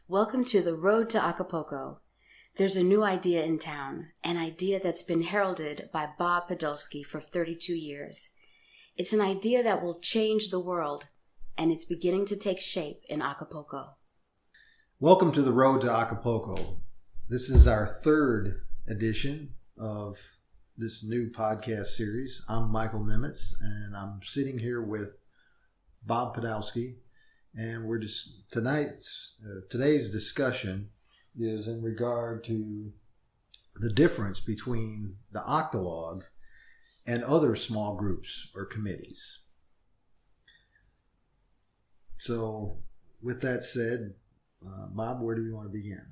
Welcome to the road to Acapulco. There's a new idea in town, an idea that's been heralded by Bob Podolsky for 32 years. It's an idea that will change the world, and it's beginning to take shape in Acapulco. Welcome to the road to Acapulco. This is our third edition of this new podcast series. I'm Michael Nimetz, and I'm sitting here with Bob Podolsky, and we're just today's discussion is in regard to the difference between the Octologue and other small groups or committees. So, with that said, Bob, where do we want to begin?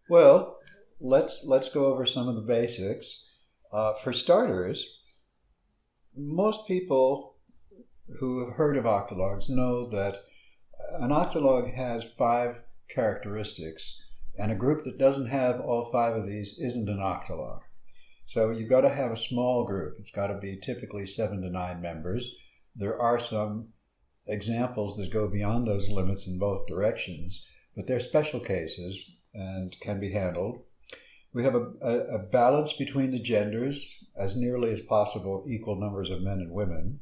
Well, let's go over some of the basics. For starters, most people who have heard of Octologues know that an Octologue has 5 characteristics, and a group that doesn't have all 5 of these isn't an Octologue. So you've got to have a small group. It's got to be typically 7 to 9 members. There are some examples that go beyond those limits in both directions, but they're special cases and can be handled. We have a balance between the genders, as nearly as possible equal numbers of men and women.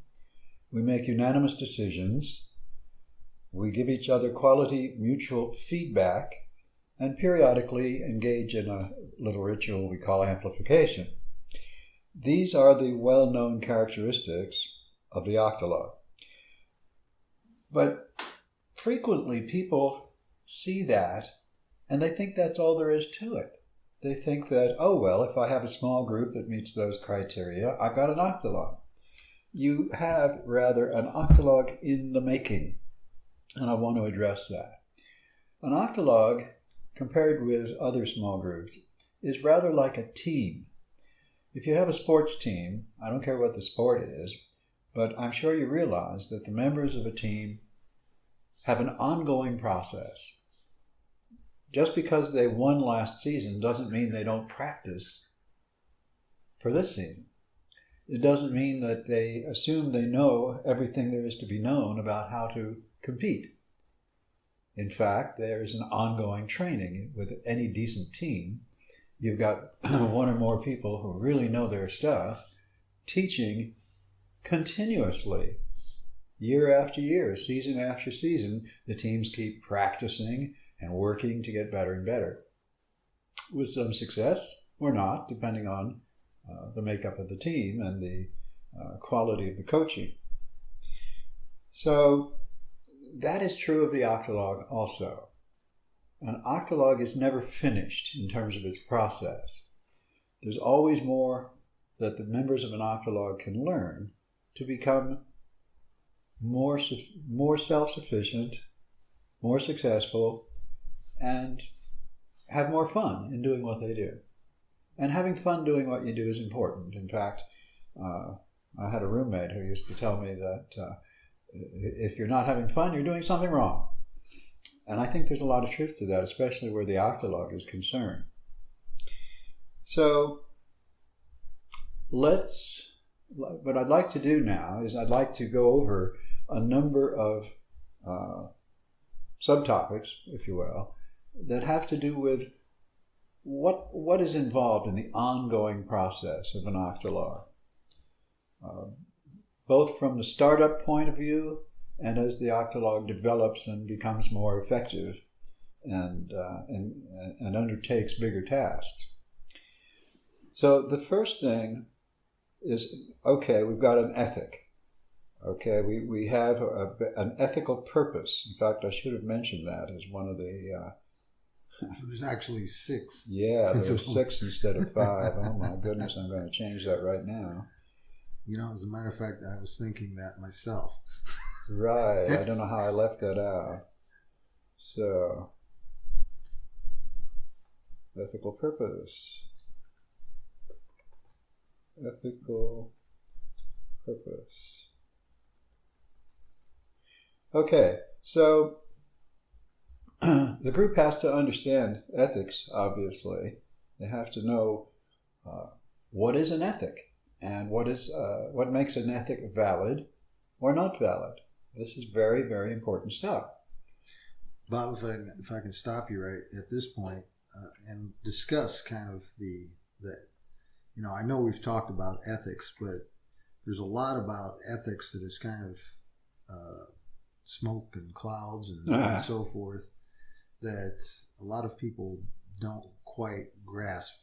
We make unanimous decisions. We give each other quality mutual feedback and periodically engage in a little ritual we call amplification. These are the well-known characteristics of the Octologue. But frequently people see that and they think that's all there is to it. They think that, oh, well, if I have a small group that meets those criteria, I've got an Octologue. You have, rather, an Octologue in the making, and I want to address that. An Octologue, compared with other small groups, is rather like a team. If you have a sports team, I don't care what the sport is, but I'm sure you realize that the members of a team have an ongoing process. Just because they won last season doesn't mean they don't practice for this season. It doesn't mean that they assume they know everything there is to be known about how to compete. In fact, there is an ongoing training. With any decent team, you've got one or more people who really know their stuff teaching continuously, year after year, season after season. The teams keep practicing and working to get better and better, with some success or not, depending on the makeup of the team and the quality of the coaching. So that is true of the Octologue also. An Octologue is never finished in terms of its process. There's always more that the members of an Octologue can learn to become more self-sufficient, more successful, and have more fun in doing what they do. And having fun doing what you do is important. In fact, I had a roommate who used to tell me that if you're not having fun, you're doing something wrong. And I think there's a lot of truth to that, especially where the Octologue is concerned. So what I'd like to do now is I'd like to go over a number of subtopics, if you will, that have to do with what is involved in the ongoing process of an Octologue, both from the startup point of view and as the Octologue develops and becomes more effective and undertakes bigger tasks. So the first thing is, okay, we've got an ethic. Okay, we have an ethical purpose. In fact, I should have mentioned that as one of the... It was actually 6. Yeah, there were 6 instead of 5. Oh my goodness, I'm going to change that right now. You know, as a matter of fact, I was thinking that myself. Right, I don't know how I left that out. So, ethical purpose. Ethical purpose. Okay, so the group has to understand ethics, obviously. They have to know what is an ethic and what makes an ethic valid or not valid. This is very, very important stuff. Bob, if I can stop you right at this point and discuss kind of I know we've talked about ethics, but there's a lot about ethics that is kind of smoke and clouds and so forth that a lot of people don't quite grasp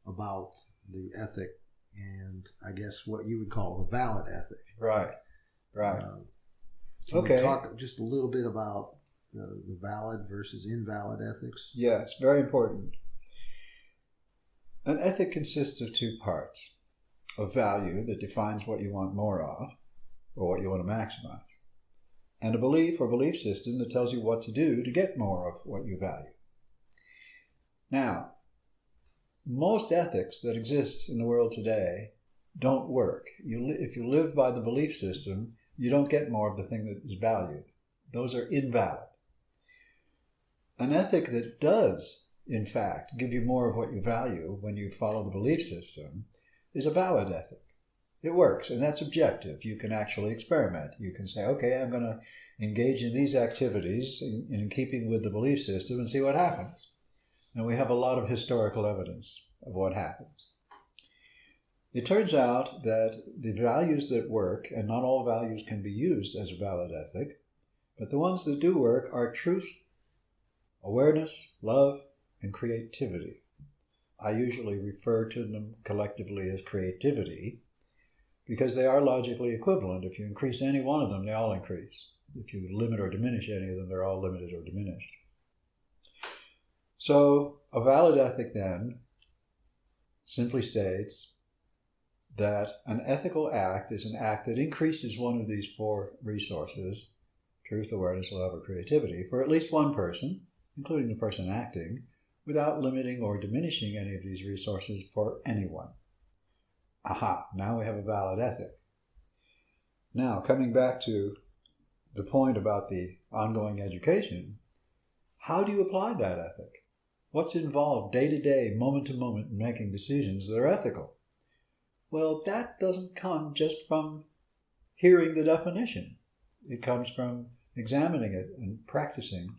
about the ethic and I guess what you would call the valid ethic. Right. Can we talk just a little bit about the valid versus invalid ethics? Yes, very important. An ethic consists of two parts. A value that defines what you want more of, or what you want to maximize, and a belief or belief system that tells you what to do to get more of what you value. Now, most ethics that exist in the world today don't work. If you live by the belief system, you don't get more of the thing that is valued. Those are invalid. An ethic that does, in fact, give you more of what you value when you follow the belief system is a valid ethic. It works, and that's objective. You can actually experiment. You can say, okay, I'm going to engage in these activities in keeping with the belief system and see what happens. And we have a lot of historical evidence of what happens. It turns out that the values that work, and not all values can be used as a valid ethic, but the ones that do work are truth, awareness, love, and creativity. I usually refer to them collectively as creativity because they are logically equivalent. If you increase any one of them, they all increase. If you limit or diminish any of them, they're all limited or diminished. So a valid ethic then simply states that an ethical act is an act that increases one of these four resources, truth, awareness, love, or creativity, for at least one person, including the person acting, without limiting or diminishing any of these resources for anyone. Aha, now we have a valid ethic. Now, coming back to the point about the ongoing education, how do you apply that ethic? What's involved day to day, moment to moment in making decisions that are ethical? Well, that doesn't come just from hearing the definition. It comes from examining it and practicing.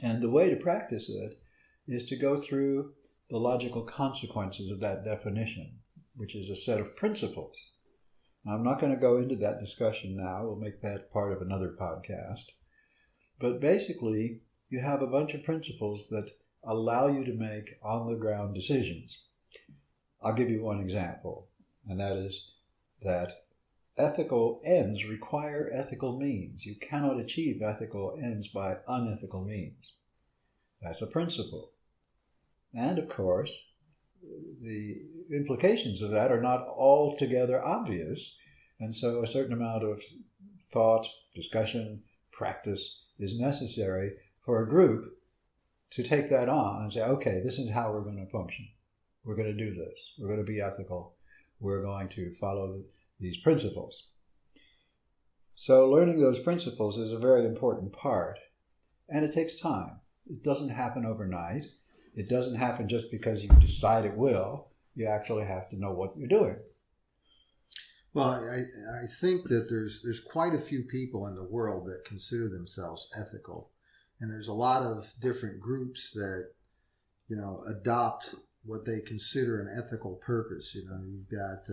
And the way to practice it is to go through the logical consequences of that definition, which is a set of principles. Now, I'm not going to go into that discussion now. We'll make that part of another podcast. But basically, you have a bunch of principles that allow you to make on-the-ground decisions. I'll give you one example, and that is that ethical ends require ethical means. You cannot achieve ethical ends by unethical means. That's a principle. And of course, the implications of that are not altogether obvious, and so a certain amount of thought, discussion, practice is necessary for a group to take that on and say, okay, this is how we're going to function. We're going to do this. We're going to be ethical. We're going to follow these principles. So learning those principles is a very important part, and it takes time. It doesn't happen overnight. It doesn't happen just because you decide it will. You actually have to know what you're doing. Well, I think that there's quite a few people in the world that consider themselves ethical. And there's a lot of different groups that, adopt what they consider an ethical purpose. You've got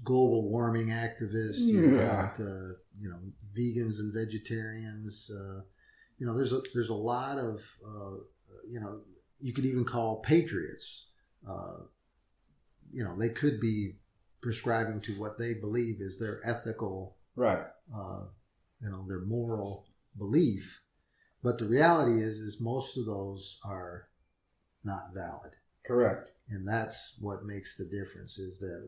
global warming activists, you've got, vegans and vegetarians. There's a lot of, you could even call patriots. They could be prescribing to what they believe is their ethical, right? Their moral belief. But the reality is most of those are not valid. Correct. And that's what makes the difference, is that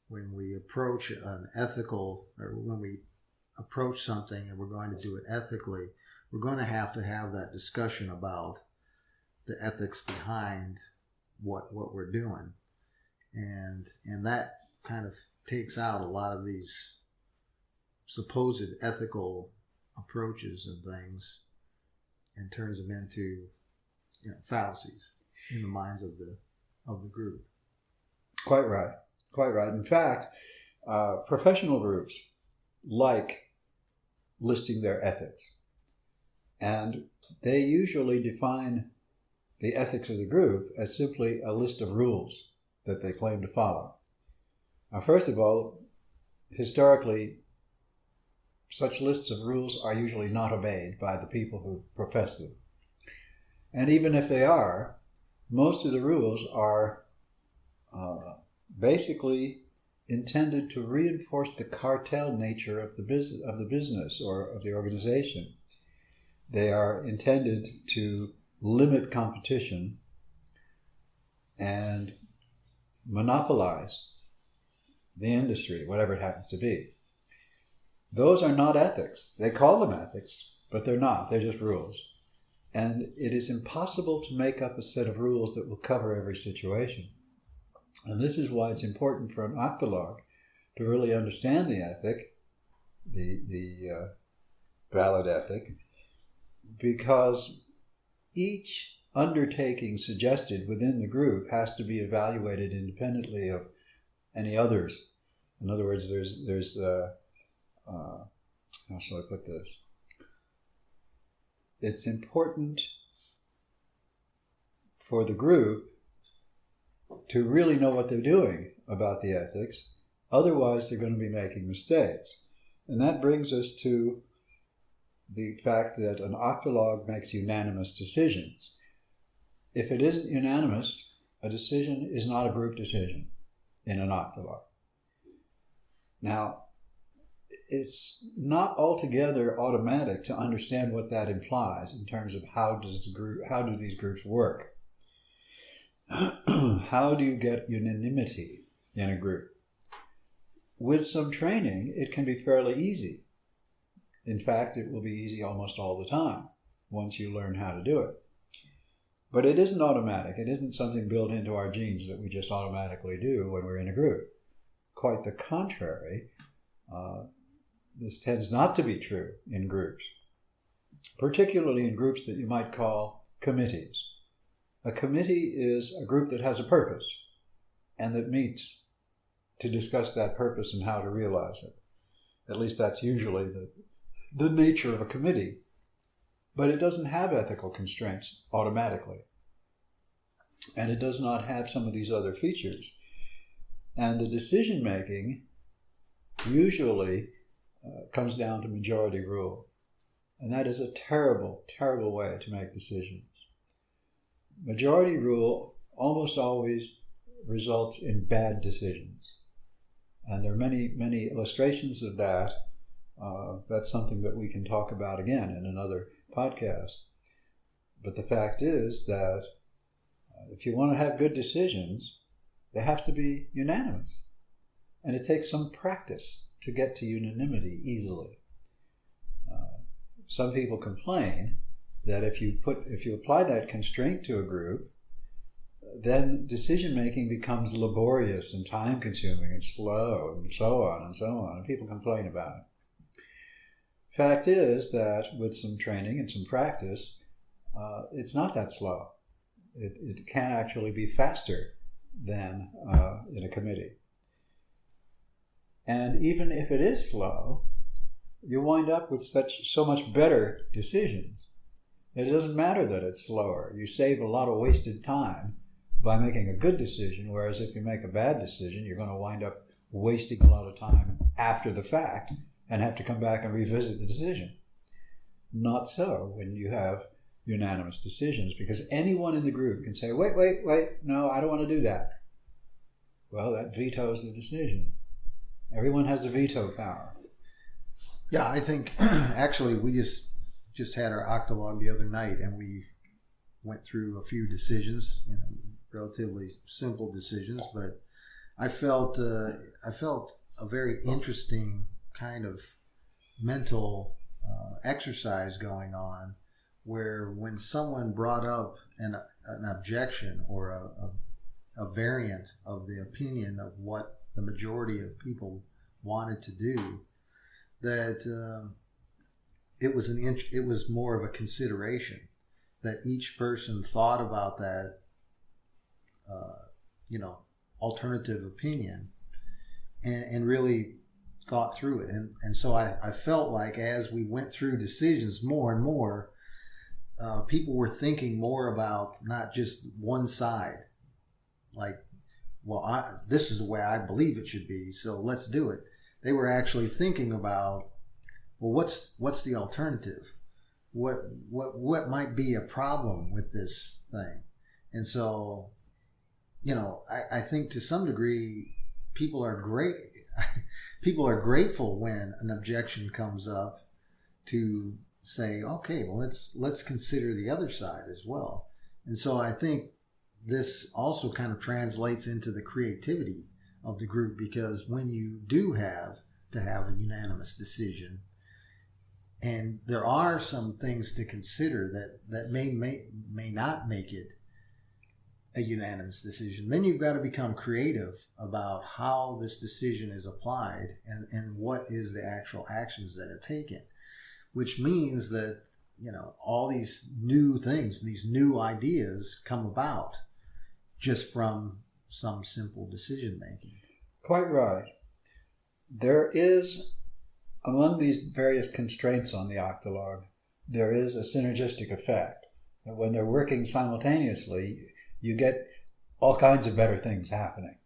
when we approach an ethical, or when we approach something and we're going to do it ethically, we're going to have that discussion about the ethics behind what we're doing. And that kind of takes out a lot of these supposed ethical approaches and things and turns them into fallacies in the minds of the group. Quite right. In fact, professional groups like listing their ethics. And they usually define the ethics of the group as simply a list of rules that they claim to follow. Now, first of all, historically, such lists of rules are usually not obeyed by the people who profess them. And even if they are, most of the rules are basically intended to reinforce the cartel nature of the business or of the organization. They are intended to limit competition and monopolize the industry, whatever it happens to be. Those are not ethics. They call them ethics, but they're not. They're just rules. And it is impossible to make up a set of rules that will cover every situation. And this is why it's important for an Octologue to really understand the ethic, the valid ethic, because each undertaking suggested within the group has to be evaluated independently of any others. In other words, there's how shall I put this? It's important for the group to really know what they're doing about the ethics. Otherwise, they're going to be making mistakes. And that brings us to the fact that an Octologue makes unanimous decisions. If it isn't unanimous, a decision is not a group decision in an Octologue. Now, it's not altogether automatic to understand what that implies in terms of how do these groups work. How do you get unanimity in a group? With some training, it can be fairly easy. In fact, it will be easy almost all the time once you learn how to do it. But it isn't automatic. It isn't something built into our genes that we just automatically do when we're in a group. Quite the contrary. This tends not to be true in groups, particularly in groups that you might call committees. A committee is a group that has a purpose and that meets to discuss that purpose and how to realize it. At least that's usually the nature of a committee. But it doesn't have ethical constraints automatically. And it does not have some of these other features. And the decision-making usually comes down to majority rule. And that is a terrible, terrible way to make decisions. Majority rule almost always results in bad decisions. And there are many, many illustrations of that. That's something that we can talk about again in another podcast. But the fact is that if you want to have good decisions, they have to be unanimous. And it takes some practice to get to unanimity easily. Some people complain that if you apply that constraint to a group, then decision-making becomes laborious and time-consuming and slow and so on and so on, and people complain about it. Fact is that with some training and some practice, it's not that slow. It can actually be faster than in a committee. And even if it is slow, you wind up with so much better decisions. It doesn't matter that it's slower. You save a lot of wasted time by making a good decision, whereas if you make a bad decision, you're going to wind up wasting a lot of time after the fact and have to come back and revisit the decision. Not so when you have unanimous decisions, because anyone in the group can say, wait, no, I don't want to do that. Well, that vetoes the decision. Everyone has a veto power. Yeah, I think actually we just had our Octologue the other night, and we went through a few decisions, relatively simple decisions, but I felt a very interesting kind of mental exercise going on, where when someone brought up an objection or a variant of the opinion of what the majority of people wanted to do, that it was more of a consideration that each person thought about that alternative opinion and really thought through it. And so I felt like as we went through decisions more and more, people were thinking more about not just one side, like, well, this is the way I believe it should be, so let's do it. They were actually thinking about, well, what's the alternative? What might be a problem with this thing? And so, I think to some degree, people are grateful when an objection comes up to say, okay, well, let's consider the other side as well. And so I think this also kind of translates into the creativity of the group, because when you do have to have a unanimous decision, and there are some things to consider that may not make it a unanimous decision, then you've got to become creative about how this decision is applied and what is the actual actions that are taken, which means that, all these new things, these new ideas come about just from some simple decision making. Quite right. There is, among these various constraints on the Octologue, there is a synergistic effect. When they're working simultaneously, you get all kinds of better things happening.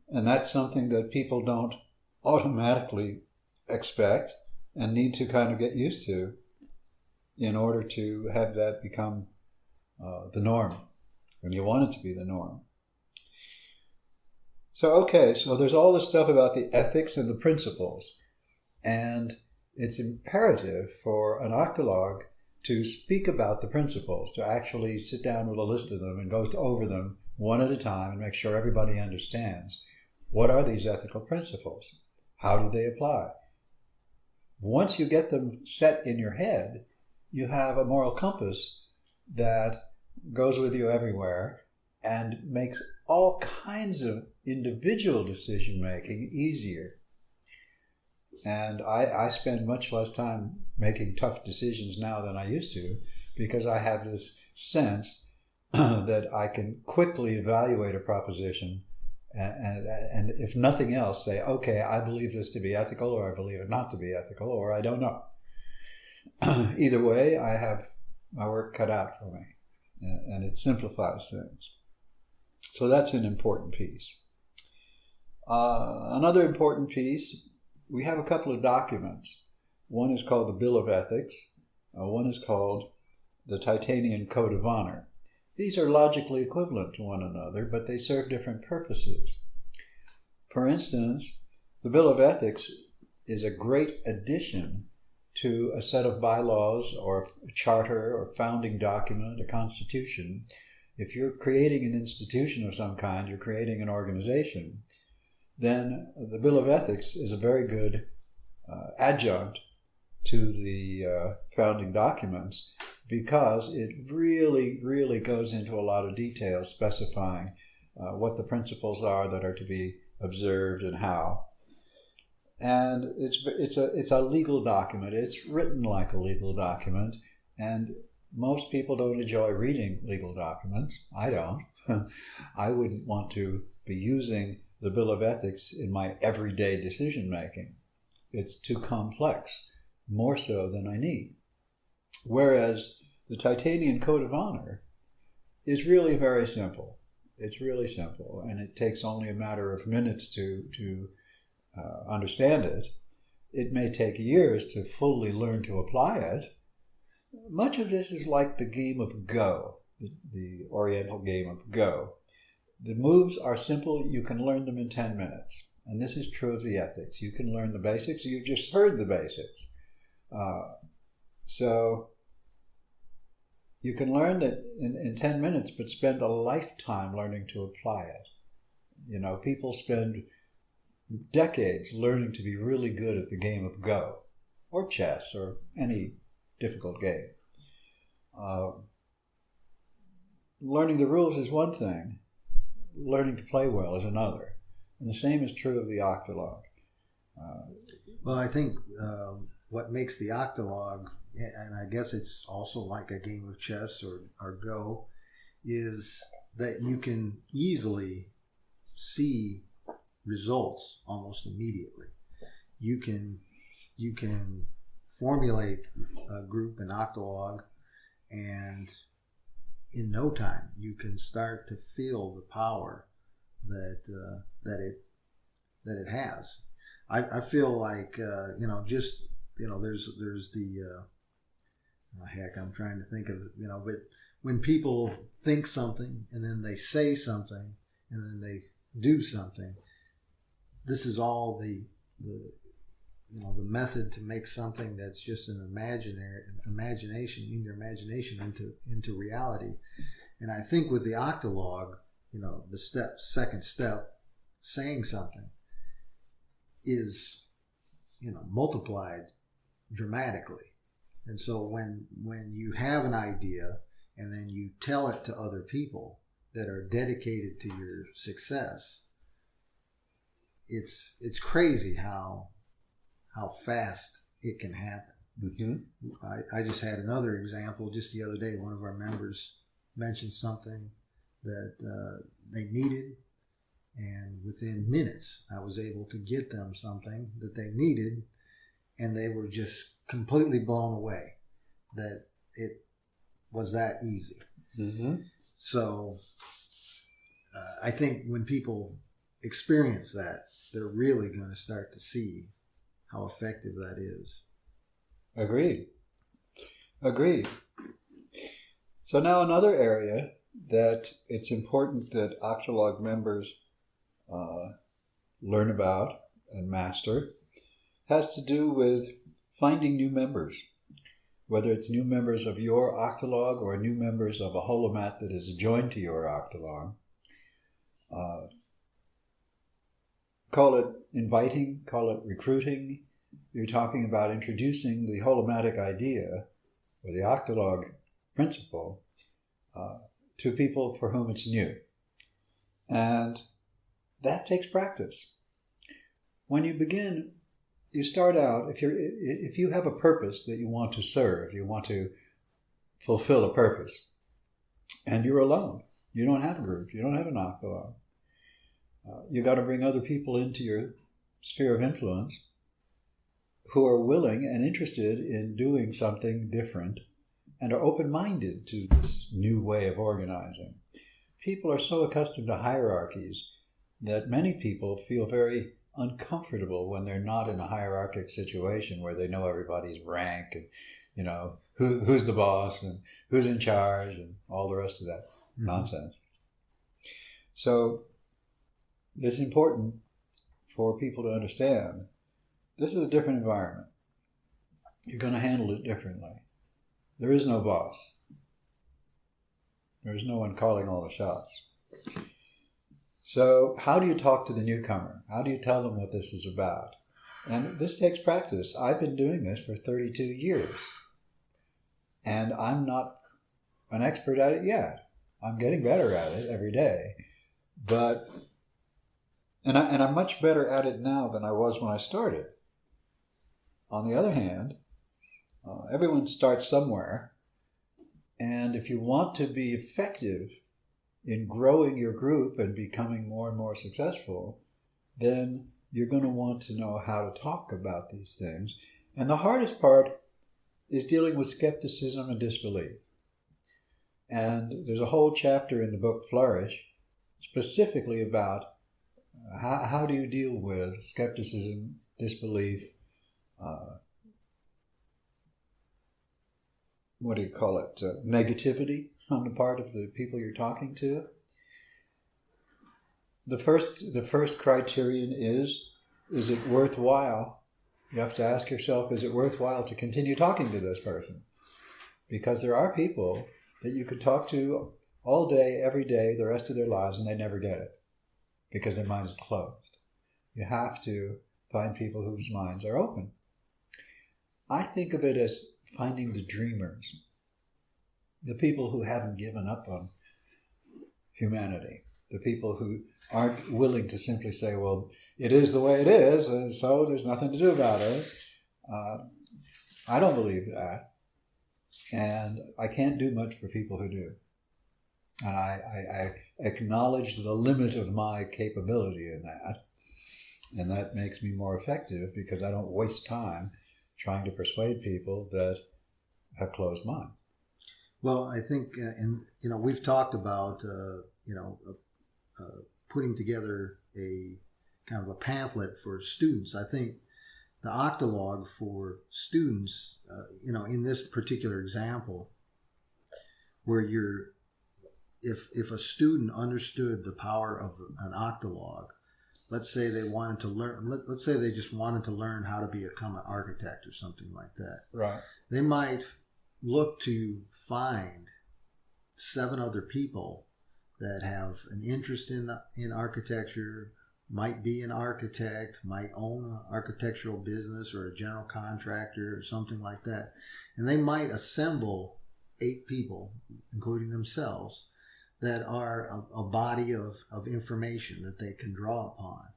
And that's something that people don't automatically expect and need to kind of get used to in order to have that become the norm. And you want it to be the norm. So there's all this stuff about the ethics and the principles. And it's imperative for an Octologue to speak about the principles, to actually sit down with a list of them and go over them one at a time and make sure everybody understands. What are these ethical principles? How do they apply? Once you get them set in your head, you have a moral compass that goes with you everywhere and makes all kinds of individual decision making easier. And I spend much less time making tough decisions now than I used to, because I have this sense that I can quickly evaluate a proposition and if nothing else, say, okay, I believe this to be ethical, or I believe it not to be ethical, or I don't know. Either way, I have my work cut out for me, and it simplifies things. So that's an important piece. Another important piece, we have a couple of documents. One is called the Bill of Ethics. One is called the Titanian Code of Honor. These are logically equivalent to one another, but they serve different purposes. For instance, the Bill of Ethics is a great addition to a set of bylaws or a charter or founding document, a constitution. If you're creating an institution of some kind, you're creating an organization, then the Bill of Ethics is a very good adjunct to the founding documents, because it really, really goes into a lot of detail specifying what the principles are that are to be observed and how. And it's a legal document. It's written like a legal document, and most people don't enjoy reading legal documents. I don't. I wouldn't want to be using the Bill of Ethics in my everyday decision making. It's too complex, more so than I need. Whereas the Titanian Code of Honor is really very simple. It's really simple, and it takes only a matter of minutes to understand it. It may take years to fully learn to apply it. Much of this is like the game of Go, the Oriental game of Go. The moves are simple. You can learn them in 10 minutes. And this is true of the ethics. You can learn the basics. You've just heard the basics. So you can learn it in 10 minutes, but spend a lifetime learning to apply it. People spend decades learning to be really good at the game of Go, or chess, or any difficult game. Learning the rules is one thing. Learning to play well is another. And the same is true of the Octologue. Well, I think what makes the Octologue, and I guess it's also like a game of chess or Go, is that you can easily see results almost immediately. You can formulate a group, an Octologue, And in no time, you can start to feel the power that it has. I feel like there's the heck, I'm trying to think of it, but when people think something and then they say something and then they do something, this is all the method to make something that's just an imagination in your imagination into reality. And I think with the Octologue, the second step, saying something, is multiplied dramatically. And so when you have an idea and then you tell it to other people that are dedicated to your success, it's crazy how fast it can happen. Mm-hmm. I just had another example just the other day. One of our members mentioned something that they needed, and within minutes I was able to get them something that they needed, and they were just completely blown away that it was that easy. Mm-hmm. So I think when people experience that, they're really going to start to see how effective that is. Agreed. So now another area that it's important that Octologue members learn about and master has to do with finding new members, whether it's new members of your Octologue or new members of a holomat that is joined to your Octologue. Call it inviting, call it recruiting. You're talking about introducing the holomatic idea or the Octologue principle to people for whom it's new. And that takes practice. When you begin, you start out, if you have a purpose that you want to serve, you want to fulfill a purpose, and you're alone, you don't have a group, you don't have an Octologue, you got to bring other people into your sphere of influence who are willing and interested in doing something different and are open-minded to this new way of organizing. People are so accustomed to hierarchies that many people feel very uncomfortable when they're not in a hierarchic situation where they know everybody's rank and who's the boss and who's in charge and all the rest of that nonsense. So it's important for people to understand this is a different environment. You're going to handle it differently. There is no boss. There is no one calling all the shots. So how do you talk to the newcomer? How do you tell them what this is about? And this takes practice. I've been doing this for 32 years. And I'm not an expert at it yet. I'm getting better at it every day. And I'm much better at it now than I was when I started. On the other hand, everyone starts somewhere. And if you want to be effective in growing your group and becoming more and more successful, then you're going to want to know how to talk about these things. And the hardest part is dealing with skepticism and disbelief. And there's a whole chapter in the book Flourish specifically about how do you deal with skepticism, disbelief, negativity on the part of the people you're talking to. The first criterion is it worthwhile? You have to ask yourself, is it worthwhile to continue talking to this person? Because there are people that you could talk to all day, every day, the rest of their lives, and they never get it because their mind is closed. You have to find people whose minds are open. I think of it as finding the dreamers, the people who haven't given up on humanity, the people who aren't willing to simply say, well, it is the way it is, and so there's nothing to do about it. I don't believe that. And I can't do much for people who do. And I acknowledge the limit of my capability in that. And that makes me more effective because I don't waste time trying to persuade people that have closed minds. Well, I think, we've talked about, putting together a kind of a pamphlet for students. I think the Octologue for students, in this particular example, where if a student understood the power of an Octologue, let's say they wanted to learn, let's say they just wanted to learn how to become an architect or something like that. Right. They might look to find 7 other people that have an interest in architecture, might be an architect, might own an architectural business or a general contractor or something like that. And they might assemble 8 people, including themselves, that are a body of information that they can draw upon.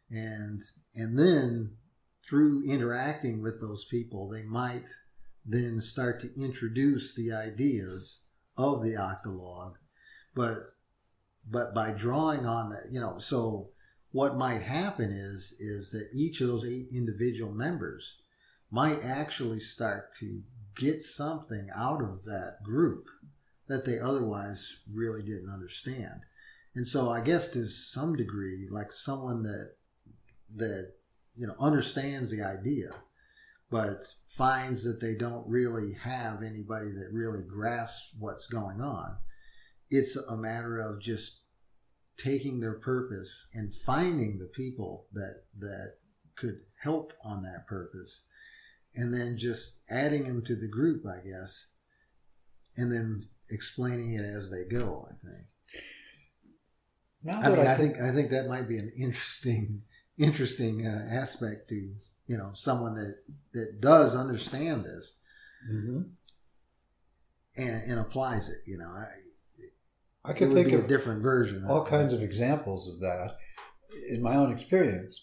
And then through interacting with those people, they might then start to introduce the ideas of the Octologue, but by drawing on that, so what might happen is that each of those 8 individual members might actually start to get something out of that group that they otherwise really didn't understand. And so I guess to some degree, like someone that understands the idea, but finds that they don't really have anybody that really grasps what's going on. It's a matter of just taking their purpose and finding the people that could help on that purpose, and then just adding them to the group, I guess, and then explaining it as they go, I think. I think that might be an interesting aspect to someone that does understand this, mm-hmm. and applies it. I could think of a different version. All kinds of examples of that in my own experience.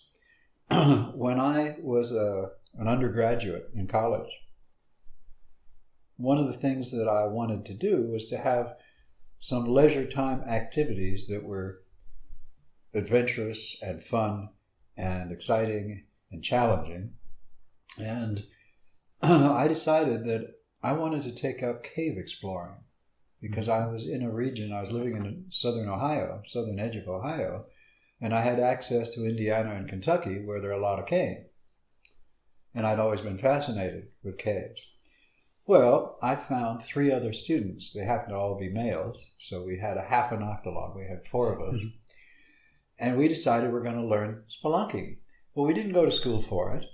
When I was an undergraduate in college, one of the things that I wanted to do was to have some leisure time activities that were adventurous and fun and exciting and challenging. And I decided that I wanted to take up cave exploring, because I was in a region, I was living in southern edge of Ohio, and I had access to Indiana and Kentucky, where there are a lot of caves. And I'd always been fascinated with caves. Well, I found 3 other students. They happened to all be males, so we had a half an Octologue. We had 4 of us. Mm-hmm. And we decided we're going to learn spelunking. Well, we didn't go to school for it.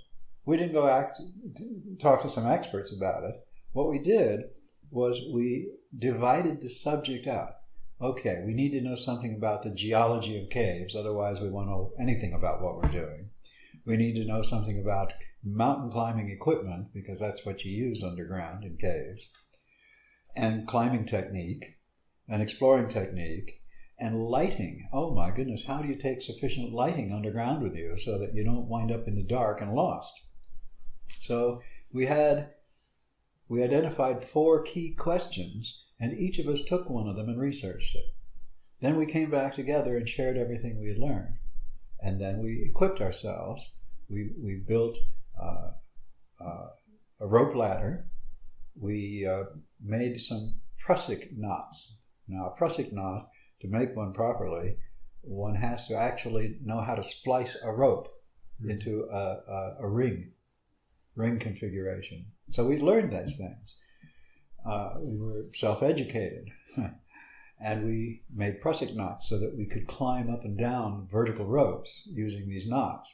We didn't go talk to some experts about it. What we did was we divided the subject up. Okay, we need to know something about the geology of caves, otherwise we won't know anything about what we're doing. We need to know something about mountain climbing equipment, because that's what you use underground in caves, and climbing technique, and exploring technique, and lighting. Oh my goodness, how do you take sufficient lighting underground with you so that you don't wind up in the dark and lost? So we identified 4 key questions, and each of us took one of them and researched it. Then we came back together and shared everything we had learned. And then we equipped ourselves. We built a rope ladder. We made some prusik knots. Now, a prusik knot, to make one properly, one has to actually know how to splice a rope into a ring configuration. So we learned those things. We were self-educated. And we made prusik knots so that we could climb up and down vertical ropes using these knots.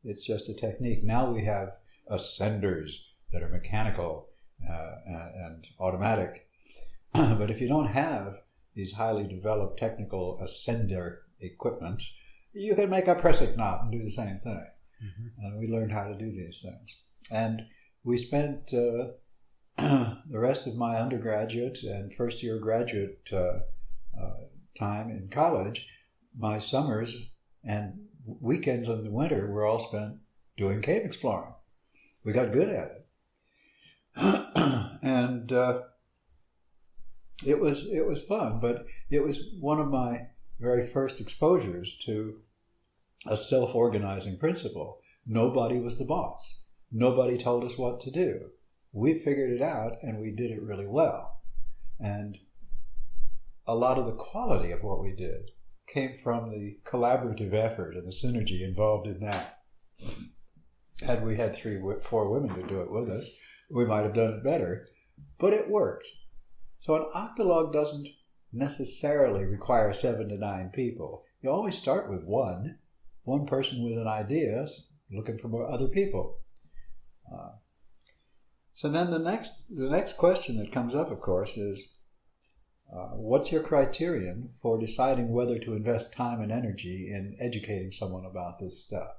It's just a technique. Now we have ascenders that are mechanical and automatic. But if you don't have these highly developed technical ascender equipment, you can make a prusik knot and do the same thing. Mm-hmm. And we learned how to do these things. And we spent the rest of my undergraduate and first year graduate time in college, my summers and weekends in the winter were all spent doing cave exploring. We got good at it. And it was fun, but it was one of my very first exposures to a self-organizing principle. Nobody was the boss. Nobody told us what to do. We figured it out, and we did it really well. And a lot of the quality of what we did came from the collaborative effort and the synergy involved in that. Had we had 4 women to do it with us, we might have done it better, but it worked. So an octologue doesn't necessarily require 7 to 9 people. You always start with one person with an idea, looking for other people. So then the next question that comes up, of course, is what's your criterion for deciding whether to invest time and energy in educating someone about this stuff?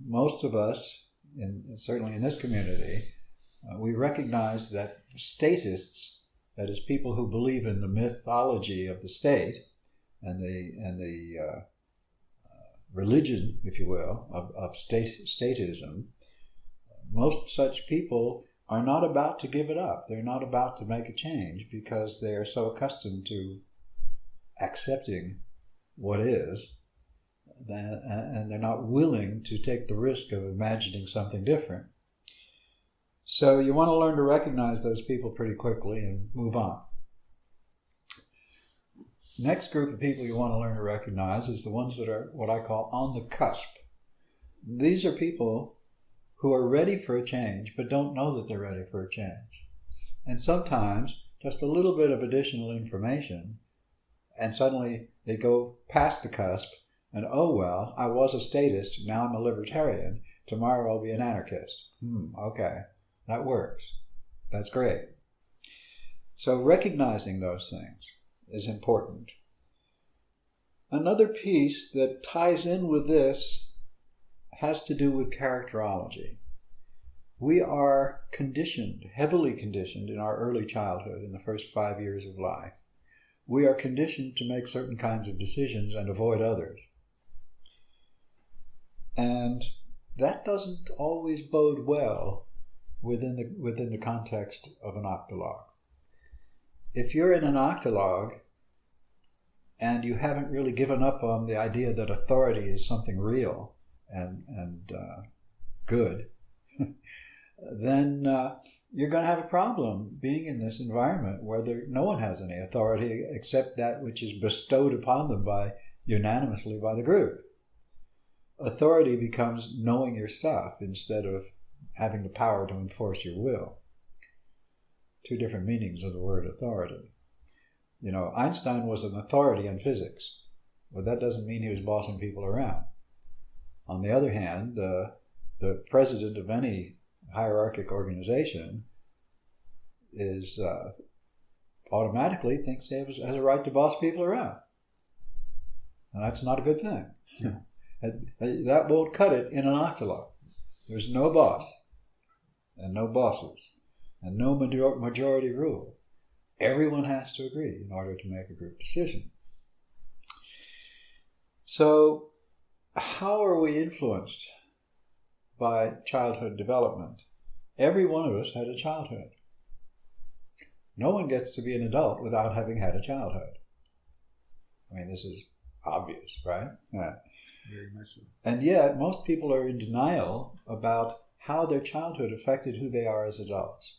Most of us, certainly in this community, we recognize that statists, that is, people who believe in the mythology of the state and the religion, if you will, of statism, most such people are not about to give it up. They're not about to make a change because they are so accustomed to accepting what is, and they're not willing to take the risk of imagining something different. So you want to learn to recognize those people pretty quickly and move on. Next group of people you want to learn to recognize is the ones that are what I call on the cusp. These are people who are ready for a change but don't know that they're ready for a change. And sometimes just a little bit of additional information and suddenly they go past the cusp and, oh well, I was a statist, now I'm a libertarian, tomorrow I'll be an anarchist. Okay, that works. That's great. So recognizing those things is important. Another piece that ties in with this has to do with characterology. We are conditioned, heavily conditioned in our early childhood, in the first 5 years of life. We are conditioned to make certain kinds of decisions and avoid others. And that doesn't always bode well within the context of an octologue. If you're in an octologue and you haven't really given up on the idea that authority is something real and good, then you're going to have a problem being in this environment where no one has any authority except that which is bestowed upon them unanimously by the group. Authority becomes knowing your stuff instead of having the power to enforce your will. 2 different meanings of the word authority. You know, Einstein was an authority in physics, but that doesn't mean he was bossing people around. On the other hand, the president of any hierarchic organization is automatically thinks he has a right to boss people around. And that's not a good thing. That won't cut it in an octologue. There's no boss, and no bosses, and no majority rule. Everyone has to agree in order to make a group decision. So, how are we influenced by childhood development? Every one of us had a childhood. No one gets to be an adult without having had a childhood. I mean, this is obvious, right? Yeah. Very much so. And yet, most people are in denial about how their childhood affected who they are as adults.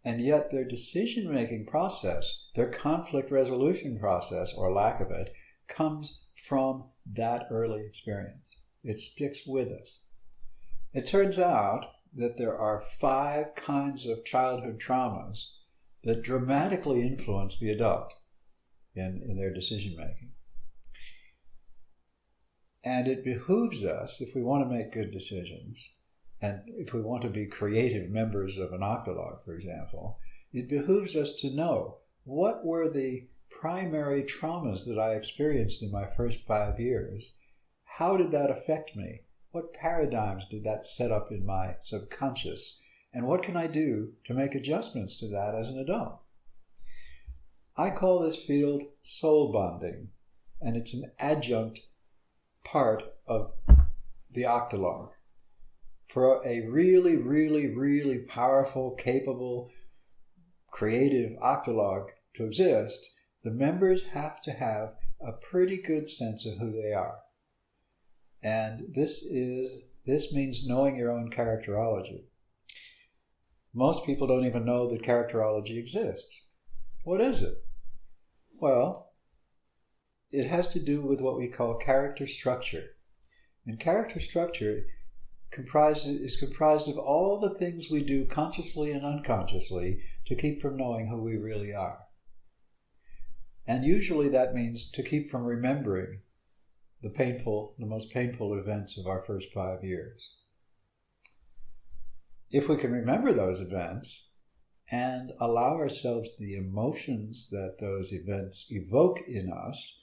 And yet, their decision-making process, their conflict resolution process, or lack of it, comes from that early experience. It sticks with us. It turns out that there are 5 kinds of childhood traumas that dramatically influence the adult in their decision-making. And it behooves us, if we want to make good decisions, and if we want to be creative members of an octologue, for example, it behooves us to know what were the primary traumas that I experienced in my first 5 years. How did that affect me? What paradigms did that set up in my subconscious? And what can I do to make adjustments to that as an adult? I call this field soul bonding, and it's an adjunct part of the octologue. For a really, really, really powerful, capable, creative octologue to exist, the members have to have a pretty good sense of who they are. And this means knowing your own characterology. Most people don't even know that characterology exists. What is it? Well, it has to do with what we call character structure. And character structure is comprised of all the things we do consciously and unconsciously to keep from knowing who we really are. And usually that means to keep from remembering the most painful events of our first 5 years. If we can remember those events and allow ourselves the emotions that those events evoke in us,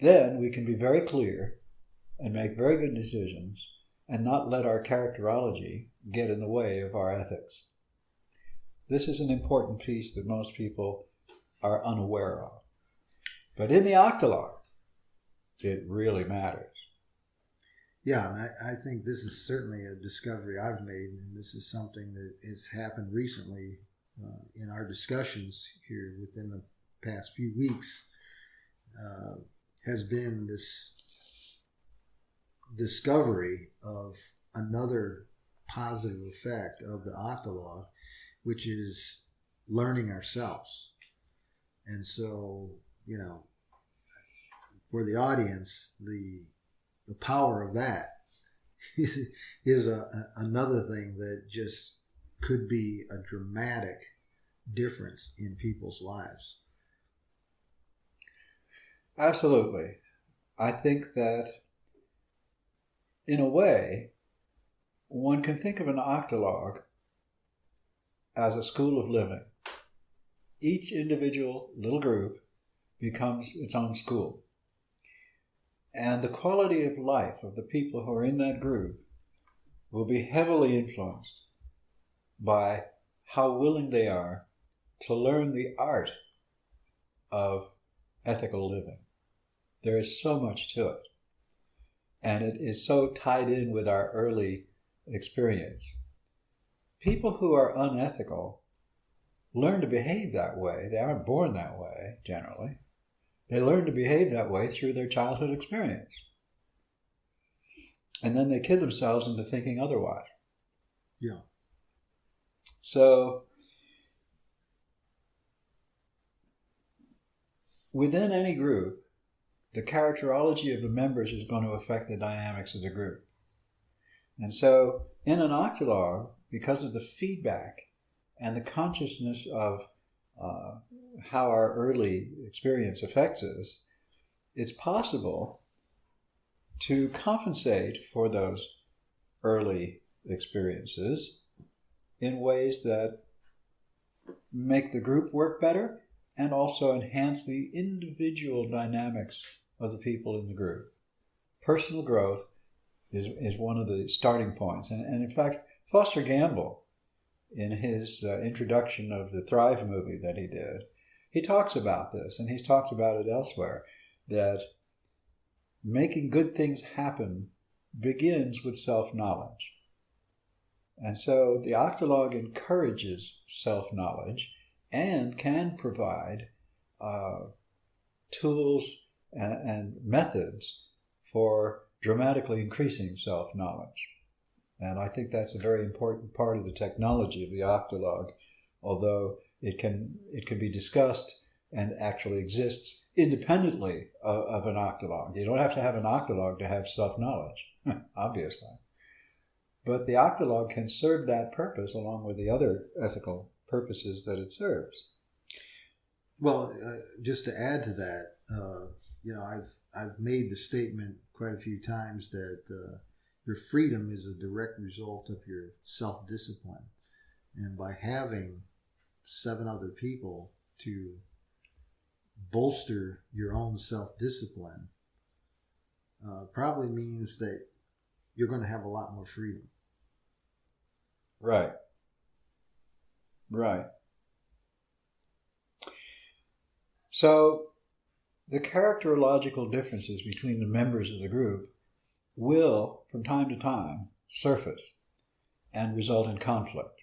then we can be very clear and make very good decisions and not let our characterology get in the way of our ethics. This is an important piece that most people are unaware of. But in the Octologue, it really matters. Yeah, and I think this is certainly a discovery I've made, and this is something that has happened recently in our discussions here within the past few weeks, has been this discovery of another positive effect of the Octologue, which is learning ourselves. And so, for the audience, the power of that is another thing that just could be a dramatic difference in people's lives. Absolutely. I think that, in a way, one can think of an Octologue as a school of living. Each individual little group becomes its own school. And the quality of life of the people who are in that group will be heavily influenced by how willing they are to learn the art of ethical living. There is so much to it. And it is so tied in with our early experience. People who are unethical learn to behave that way. They aren't born that way, generally. They learn to behave that way through their childhood experience. And then they kid themselves into thinking otherwise. Yeah. So, within any group, the characterology of the members is going to affect the dynamics of the group. And so, in an Octologue, because of the feedback and the consciousness of how our early experience affects us, it's possible to compensate for those early experiences in ways that make the group work better and also enhance the individual dynamics of the people in the group. Personal growth is one of the starting points. And in fact, Foster Gamble, in his introduction of the Thrive movie that he did, he talks about this, and he's talked about it elsewhere, that making good things happen begins with self-knowledge. And so the Octologue encourages self-knowledge and can provide tools and methods for dramatically increasing self-knowledge. And I think that's a very important part of the technology of the Octologue, although it can be discussed and actually exists independently of an Octologue. You don't have to have an Octologue to have self-knowledge, obviously. But the Octologue can serve that purpose along with the other ethical purposes that it serves. Well, just to add to that, I've made the statement quite a few times that your freedom is a direct result of your self-discipline. And by having 7 other people to bolster your own self-discipline probably means that you're going to have a lot more freedom. Right. Right. So the characterological differences between the members of the group will, from time to time, surface and result in conflict.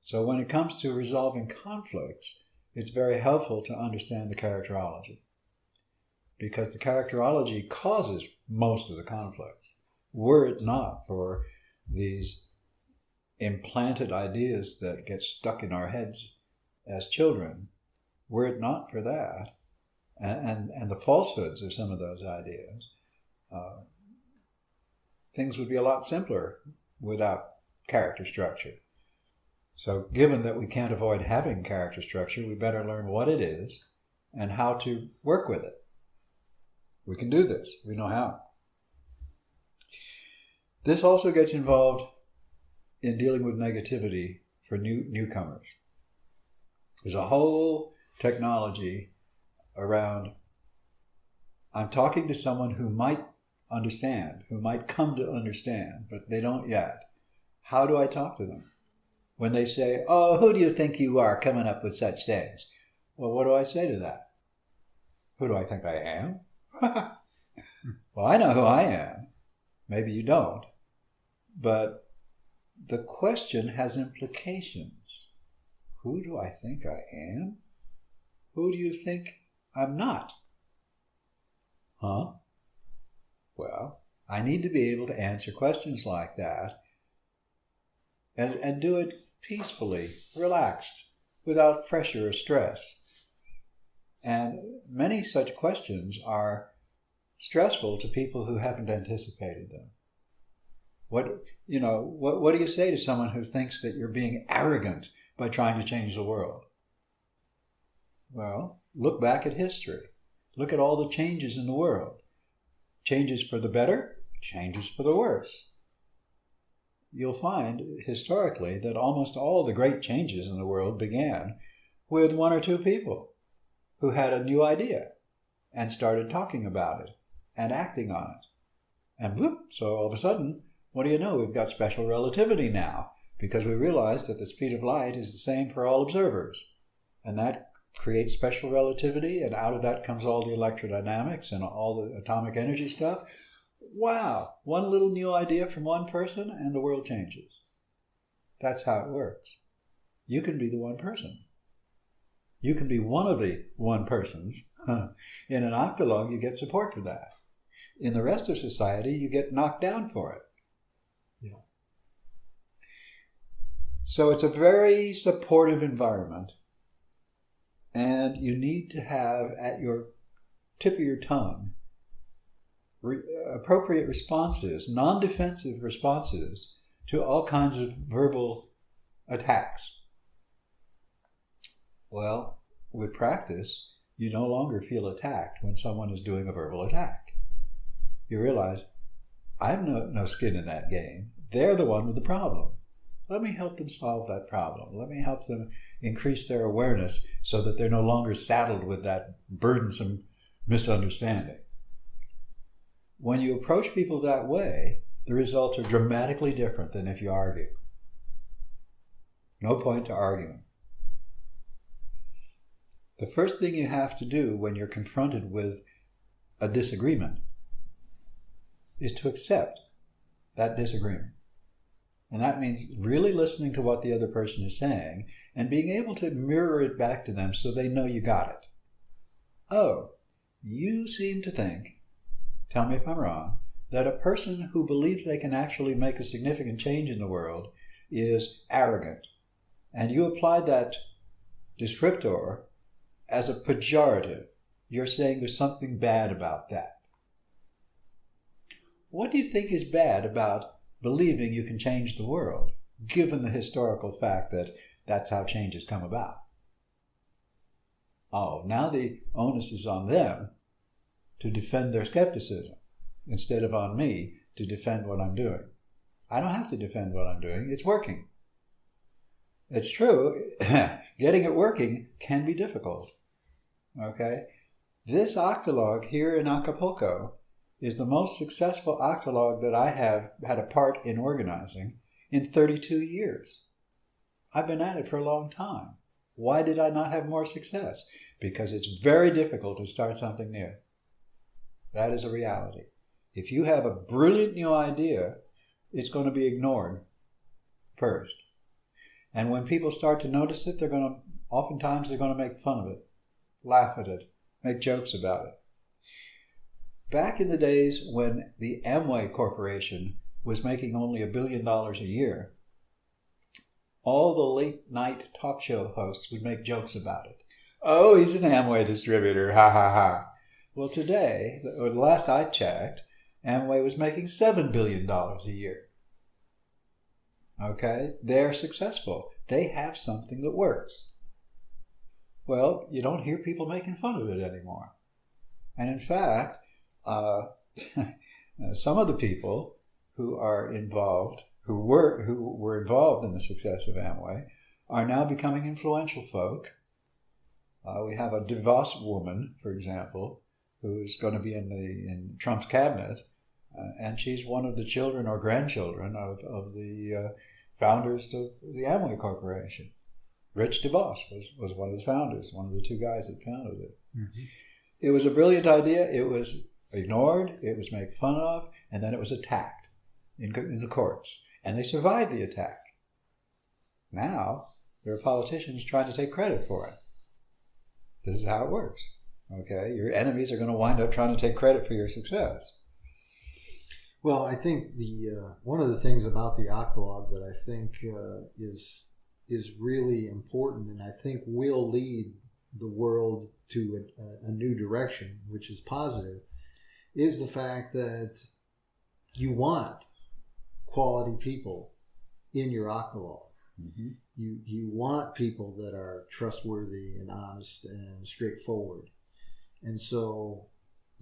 So when it comes to resolving conflicts, it's very helpful to understand the characterology, because the characterology causes most of the conflicts. Were it not for these implanted ideas that get stuck in our heads as children, were it not for that, and the falsehoods of some of those ideas, things would be a lot simpler without character structure. So given that we can't avoid having character structure, we better learn what it is and how to work with it. We can do this. We know how. This also gets involved in dealing with negativity for newcomers. There's a whole technology around, I'm talking to someone who might understand, who might come to understand, but they don't yet. How do I talk to them? When they say, oh, who do you think you are coming up with such things? Well, what do I say to that? Who do I think I am? Well, I know who I am. Maybe you don't. But the question has implications. Who do I think I am? Who do you think I'm not? Huh? Well, I need to be able to answer questions like that and do it peacefully, relaxed, without pressure or stress. And many such questions are stressful to people who haven't anticipated them. What do you say to someone who thinks that you're being arrogant by trying to change the world? Well, look back at history. Look at all the changes in the world. Changes for the better, changes for the worse. You'll find historically that almost all the great changes in the world began with one or two people who had a new idea and started talking about it and acting on it. And whoop, so all of a sudden, what do you know? We've got special relativity now because we realize that the speed of light is the same for all observers. And that creates special relativity, and out of that comes all the electrodynamics and all the atomic energy stuff. Wow, one little new idea from one person and the world changes. That's how it works. You can be the one person. You can be one of the one persons. In an octologue, you get support for that. In the rest of society, you get knocked down for it. Yeah. So it's a very supportive environment, and you need to have at your tip of your tongue appropriate responses, non-defensive responses to all kinds of verbal attacks. Well, with practice, you no longer feel attacked when someone is doing a verbal attack. You realize, I have no skin in that game. They're the one with the problem. Let me help them solve that problem. Let me help them increase their awareness so that they're no longer saddled with that burdensome misunderstanding. When you approach people that way, the results are dramatically different than if you argue. No point to arguing. The first thing you have to do when you're confronted with a disagreement is to accept that disagreement. And that means really listening to what the other person is saying and being able to mirror it back to them so they know you got it. Oh, you seem to think, tell me if I'm wrong, that a person who believes they can actually make a significant change in the world is arrogant. And you applied that descriptor as a pejorative. You're saying there's something bad about that. What do you think is bad about believing you can change the world, given the historical fact that that's how changes come about? Oh, now the onus is on them to defend their skepticism instead of on me to defend what I'm doing. I don't have to defend what I'm doing. It's working. It's true. Getting it working can be difficult. Okay? This octologue here in Acapulco is the most successful octologue that I have had a part in organizing in 32 years. I've been at it for a long time. Why did I not have more success? Because it's very difficult to start something new. That is a reality. If you have a brilliant new idea, it's going to be ignored first. And when people start to notice it, oftentimes they're going to make fun of it, laugh at it, make jokes about it. Back in the days when the Amway Corporation was making only $1 billion a year, all the late night talk show hosts would make jokes about it. Oh, he's an Amway distributor, ha ha ha. Well, today, or the last I checked, Amway was making $7 billion a year. Okay, they're successful. They have something that works. Well, you don't hear people making fun of it anymore. And in fact, some of the people who are involved, who were involved in the success of Amway, are now becoming influential folk. We have a DeVos woman, for example, who's going to be in Trump's cabinet, and she's one of the children or grandchildren of the founders of the Amway Corporation. Rich DeVos was one of the founders, one of the two guys that founded it. Mm-hmm. It was a brilliant idea. It was ignored, it was made fun of, and then it was attacked in the courts. And they survived the attack. Now, there are politicians trying to take credit for it. This is how it works. Okay? Your enemies are going to wind up trying to take credit for your success. Well, I think one of the things about the Octologue that I think is really important, and I think will lead the world to a new direction, which is positive, is the fact that you want quality people in your Octologue. Mm-hmm. You want people that are trustworthy and honest and straightforward, and so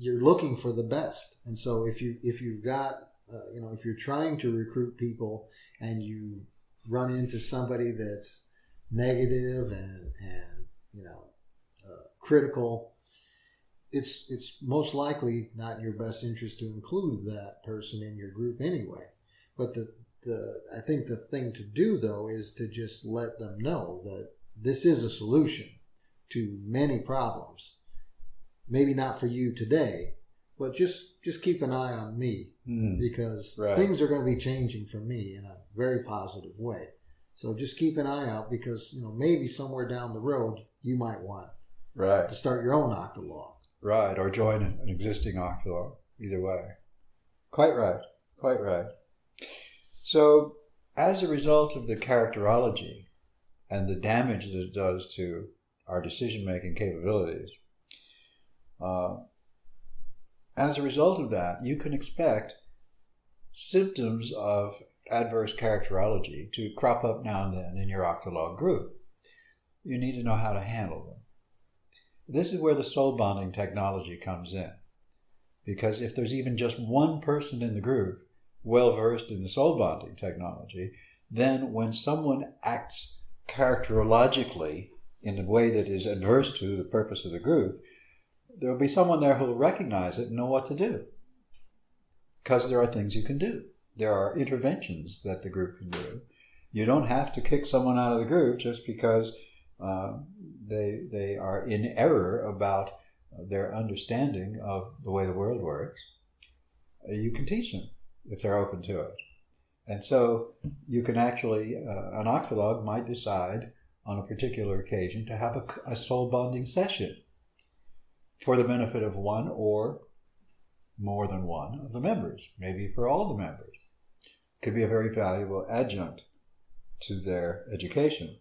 you're looking for the best. And so if you've got if you're trying to recruit people and you run into somebody that's negative and critical, it's most likely not in your best interest to include that person in your group anyway. But I think the thing to do, though, is to just let them know that this is a solution to many problems. Maybe not for you today, but just keep an eye on me, because things are going to be changing for me in a very positive way. So just keep an eye out, because maybe somewhere down the road you might want to start your own Octologue. Right, or join an existing Octologue. Either way. Quite right. Quite right. So, as a result of the characterology and the damage that it does to our decision-making capabilities, as a result of that, you can expect symptoms of adverse characterology to crop up now and then in your Octologue group. You need to know how to handle them. This is where the soul bonding technology comes in. Because if there's even just one person in the group well-versed in the soul bonding technology, then when someone acts characterologically in a way that is adverse to the purpose of the group, there will be someone there who will recognize it and know what to do. Because there are things you can do. There are interventions that the group can do. You don't have to kick someone out of the group just because they are in error about their understanding of the way the world works. You can teach them if they're open to it. And so you can actually, an Octologue might decide on a particular occasion to have a soul bonding session for the benefit of one or more than one of the members, maybe for all the members. It could be a very valuable adjunct to their education.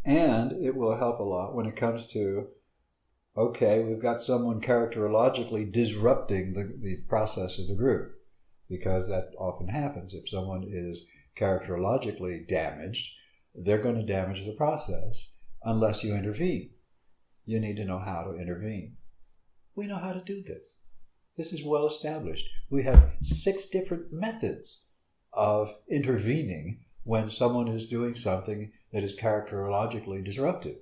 And it will help a lot when it comes to, okay, we've got someone characterologically disrupting the process of the group, because that often happens. If someone is characterologically damaged, they're going to damage the process unless you intervene. You need to know how to intervene. We know how to do this. This is well established. We have 6 different methods of intervening when someone is doing something that is characterologically disruptive.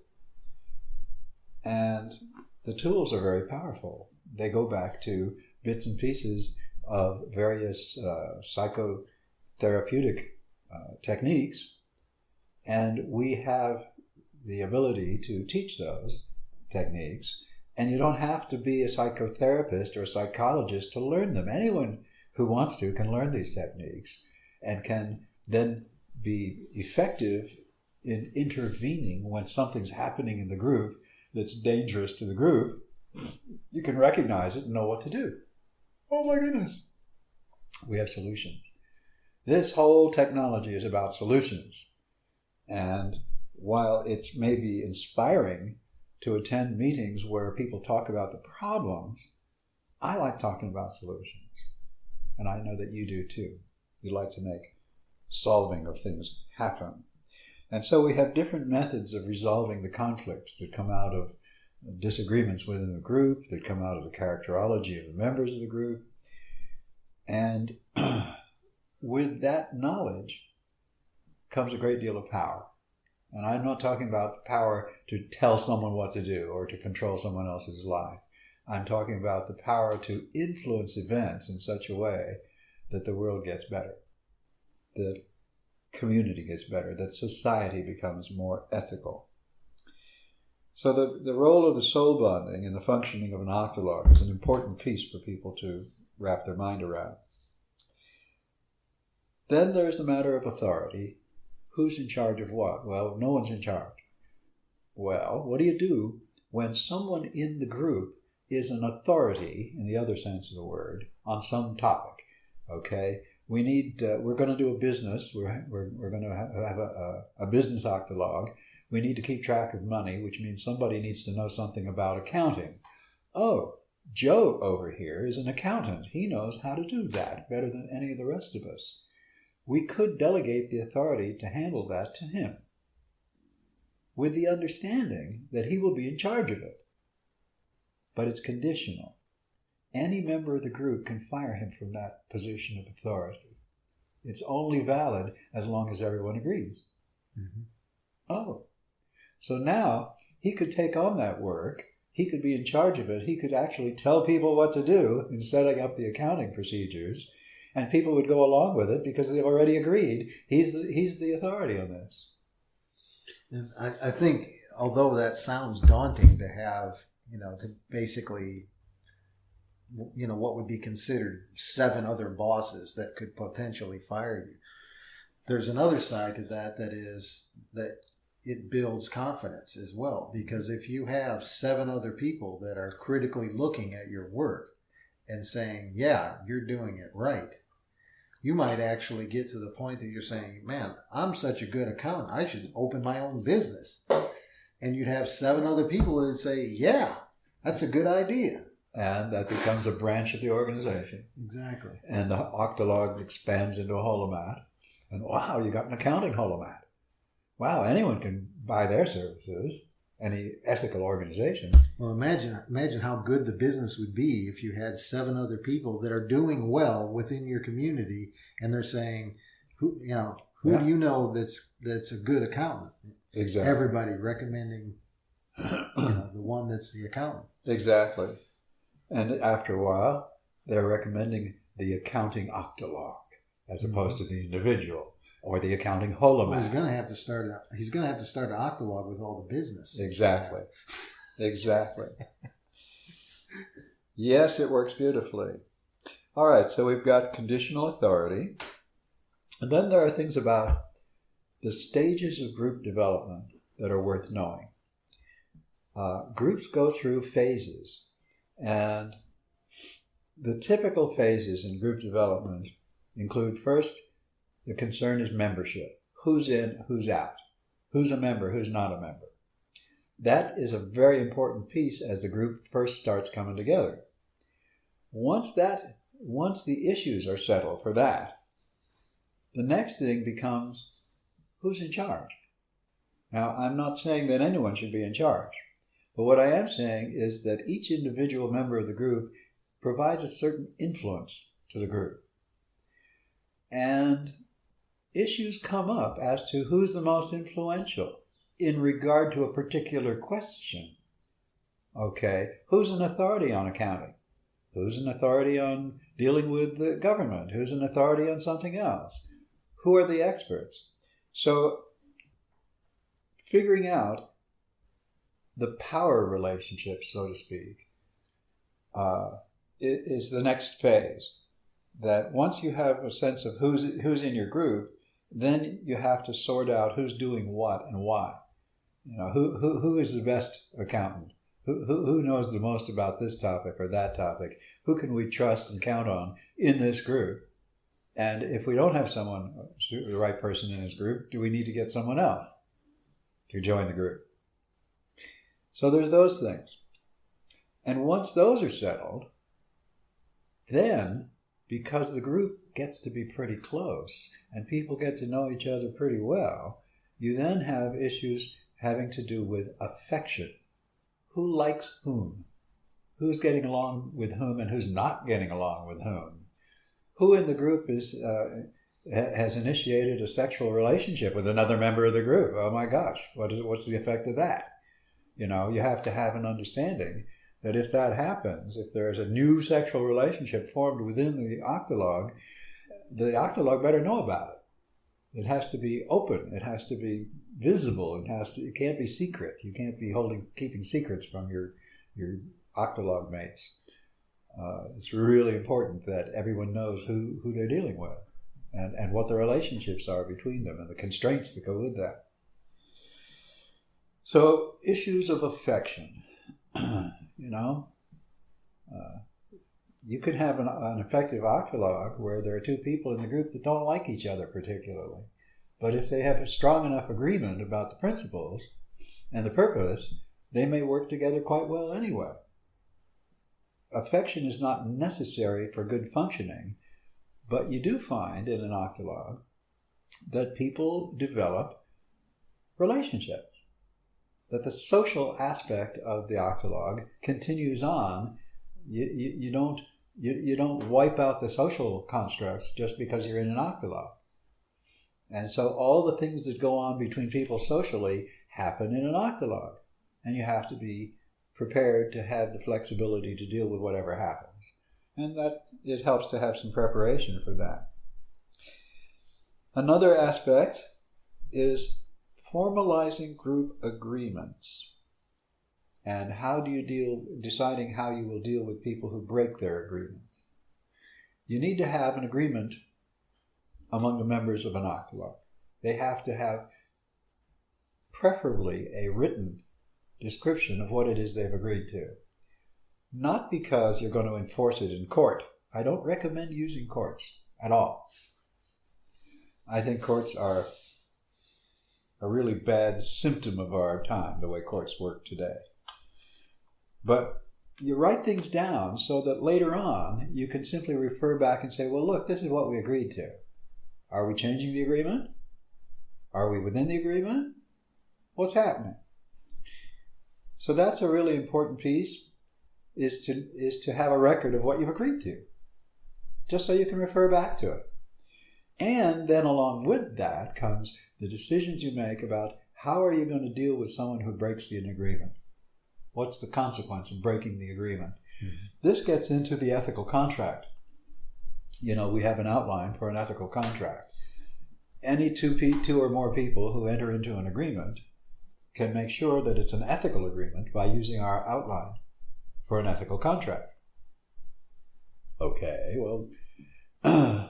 And the tools are very powerful. They go back to bits and pieces of various psychotherapeutic techniques, and we have the ability to teach those techniques. And you don't have to be a psychotherapist or a psychologist to learn them. Anyone who wants to can learn these techniques and can then be effective in intervening when something's happening in the group that's dangerous to the group. You can recognize it and know what to do. Oh my goodness. We have solutions. This whole technology is about solutions. And while it's maybe inspiring to attend meetings where people talk about the problems, I like talking about solutions. And I know that you do too. You like to make solving of things happen. And so we have different methods of resolving the conflicts that come out of disagreements within the group, that come out of the characterology of the members of the group. And with that knowledge comes a great deal of power. And I'm not talking about power to tell someone what to do or to control someone else's life. I'm talking about the power to influence events in such a way that the world gets better, that community gets better, that society becomes more ethical. So the role of the soul bonding in the functioning of an octologue is an important piece for people to wrap their mind around. Then there's the matter of authority. Who's in charge of what? Well, no one's in charge. Well, what do you do when someone in the group is an authority, in the other sense of the word, on some topic? Okay, we're going to do a business. We're going to have a business octologue. We need to keep track of money, which means somebody needs to know something about accounting. Oh, Joe over here is an accountant. He knows how to do that better than any of the rest of us. We could delegate the authority to handle that to him, with the understanding that he will be in charge of it. But it's conditional. Any member of the group can fire him from that position of authority. It's only valid as long as everyone agrees. Mm-hmm. Oh, so now he could take on that work. He could be in charge of it. He could actually tell people what to do in setting up the accounting procedures. And people would go along with it because they've already agreed. He's the authority on this. And I think, although that sounds daunting to have, to basically, what would be considered 7 other bosses that could potentially fire you. There's another side to that is that it builds confidence as well. Because if you have 7 other people that are critically looking at your work and saying, yeah, you're doing it right, you might actually get to the point that you're saying, man, I'm such a good accountant, I should open my own business. And you'd have 7 other people that would say, yeah, that's a good idea. And that becomes a branch of the organization. Exactly. And the Octologue expands into a holomat. And wow, you got an accounting holomat. Wow, anyone can buy their services. Any ethical organization. Well, imagine how good the business would be if you had 7 other people that are doing well within your community, and they're saying, who do you know that's a good accountant? Exactly. Everybody recommending, the one that's the accountant. Exactly. And after a while, they're recommending the accounting octologue as opposed to the individual. Or the accounting holomat. Well, he's going to have to start an octologue with all the business. Exactly. Exactly. Yes, it works beautifully. All right, so we've got conditional authority. And then there are things about the stages of group development that are worth knowing. Groups go through phases. And the typical phases in group development include, first, the concern is membership. Who's in, who's out? Who's a member, who's not a member? That is a very important piece as the group first starts coming together. Once the issues are settled for that, the next thing becomes who's in charge. Now, I'm not saying that anyone should be in charge, but what I am saying is that each individual member of the group provides a certain influence to the group. And issues come up as to who's the most influential in regard to a particular question. Okay, who's an authority on accounting? Who's an authority on dealing with the government? Who's an authority on something else? Who are the experts? So, figuring out the power relationship, so to speak, is the next phase. That once you have a sense of who's in your group, then you have to sort out who's doing what and why. Who is the best accountant? Who knows the most about this topic or that topic? Who can we trust and count on in this group? And if we don't have the right person in his group, do we need to get someone else to join the group? So there's those things. And once those are settled, then, because the group gets to be pretty close and people get to know each other pretty well, you then have issues having to do with affection. Who likes whom? Who's getting along with whom and who's not getting along with whom? Who in the group has initiated a sexual relationship with another member of the group? Oh my gosh, what's the effect of that? You have to have an understanding that if that happens, if there's a new sexual relationship formed within the Octologue better know about it. It has to be open. It has to be visible. It can't be secret. You can't be keeping secrets from your Octologue mates. It's really important that everyone knows who they're dealing with and what the relationships are between them and the constraints that go with that. So issues of affection, you could have an effective Octologue where there are two people in the group that don't like each other particularly. But if they have a strong enough agreement about the principles and the purpose, they may work together quite well anyway. Affection is not necessary for good functioning, but you do find in an Octologue that people develop relationships, that the social aspect of the Octologue continues on. You don't wipe out the social constructs just because you're in an Octologue. And so all the things that go on between people socially happen in an Octologue, and you have to be prepared to have the flexibility to deal with whatever happens. And that it helps to have some preparation for that. Another aspect is formalizing group agreements. And how do you deciding how you will deal with people who break their agreements. You need to have an agreement among the members of an Octologue. They have to have preferably a written description of what it is they've agreed to. Not because you're going to enforce it in court. I don't recommend using courts at all. I think courts are a really bad symptom of our time, the way courts work today. But you write things down so that later on you can simply refer back and say, well, look, this is what we agreed to. Are we changing the agreement? Are we within the agreement? What's happening? So that's a really important piece, is to have a record of what you've agreed to, just so you can refer back to it. And then along with that comes the decisions you make about how are you going to deal with someone who breaks the agreement. What's the consequence of breaking the agreement? Mm-hmm. This gets into the ethical contract. We have an outline for an ethical contract. Any two or more people who enter into an agreement can make sure that it's an ethical agreement by using our outline for an ethical contract. Okay, well,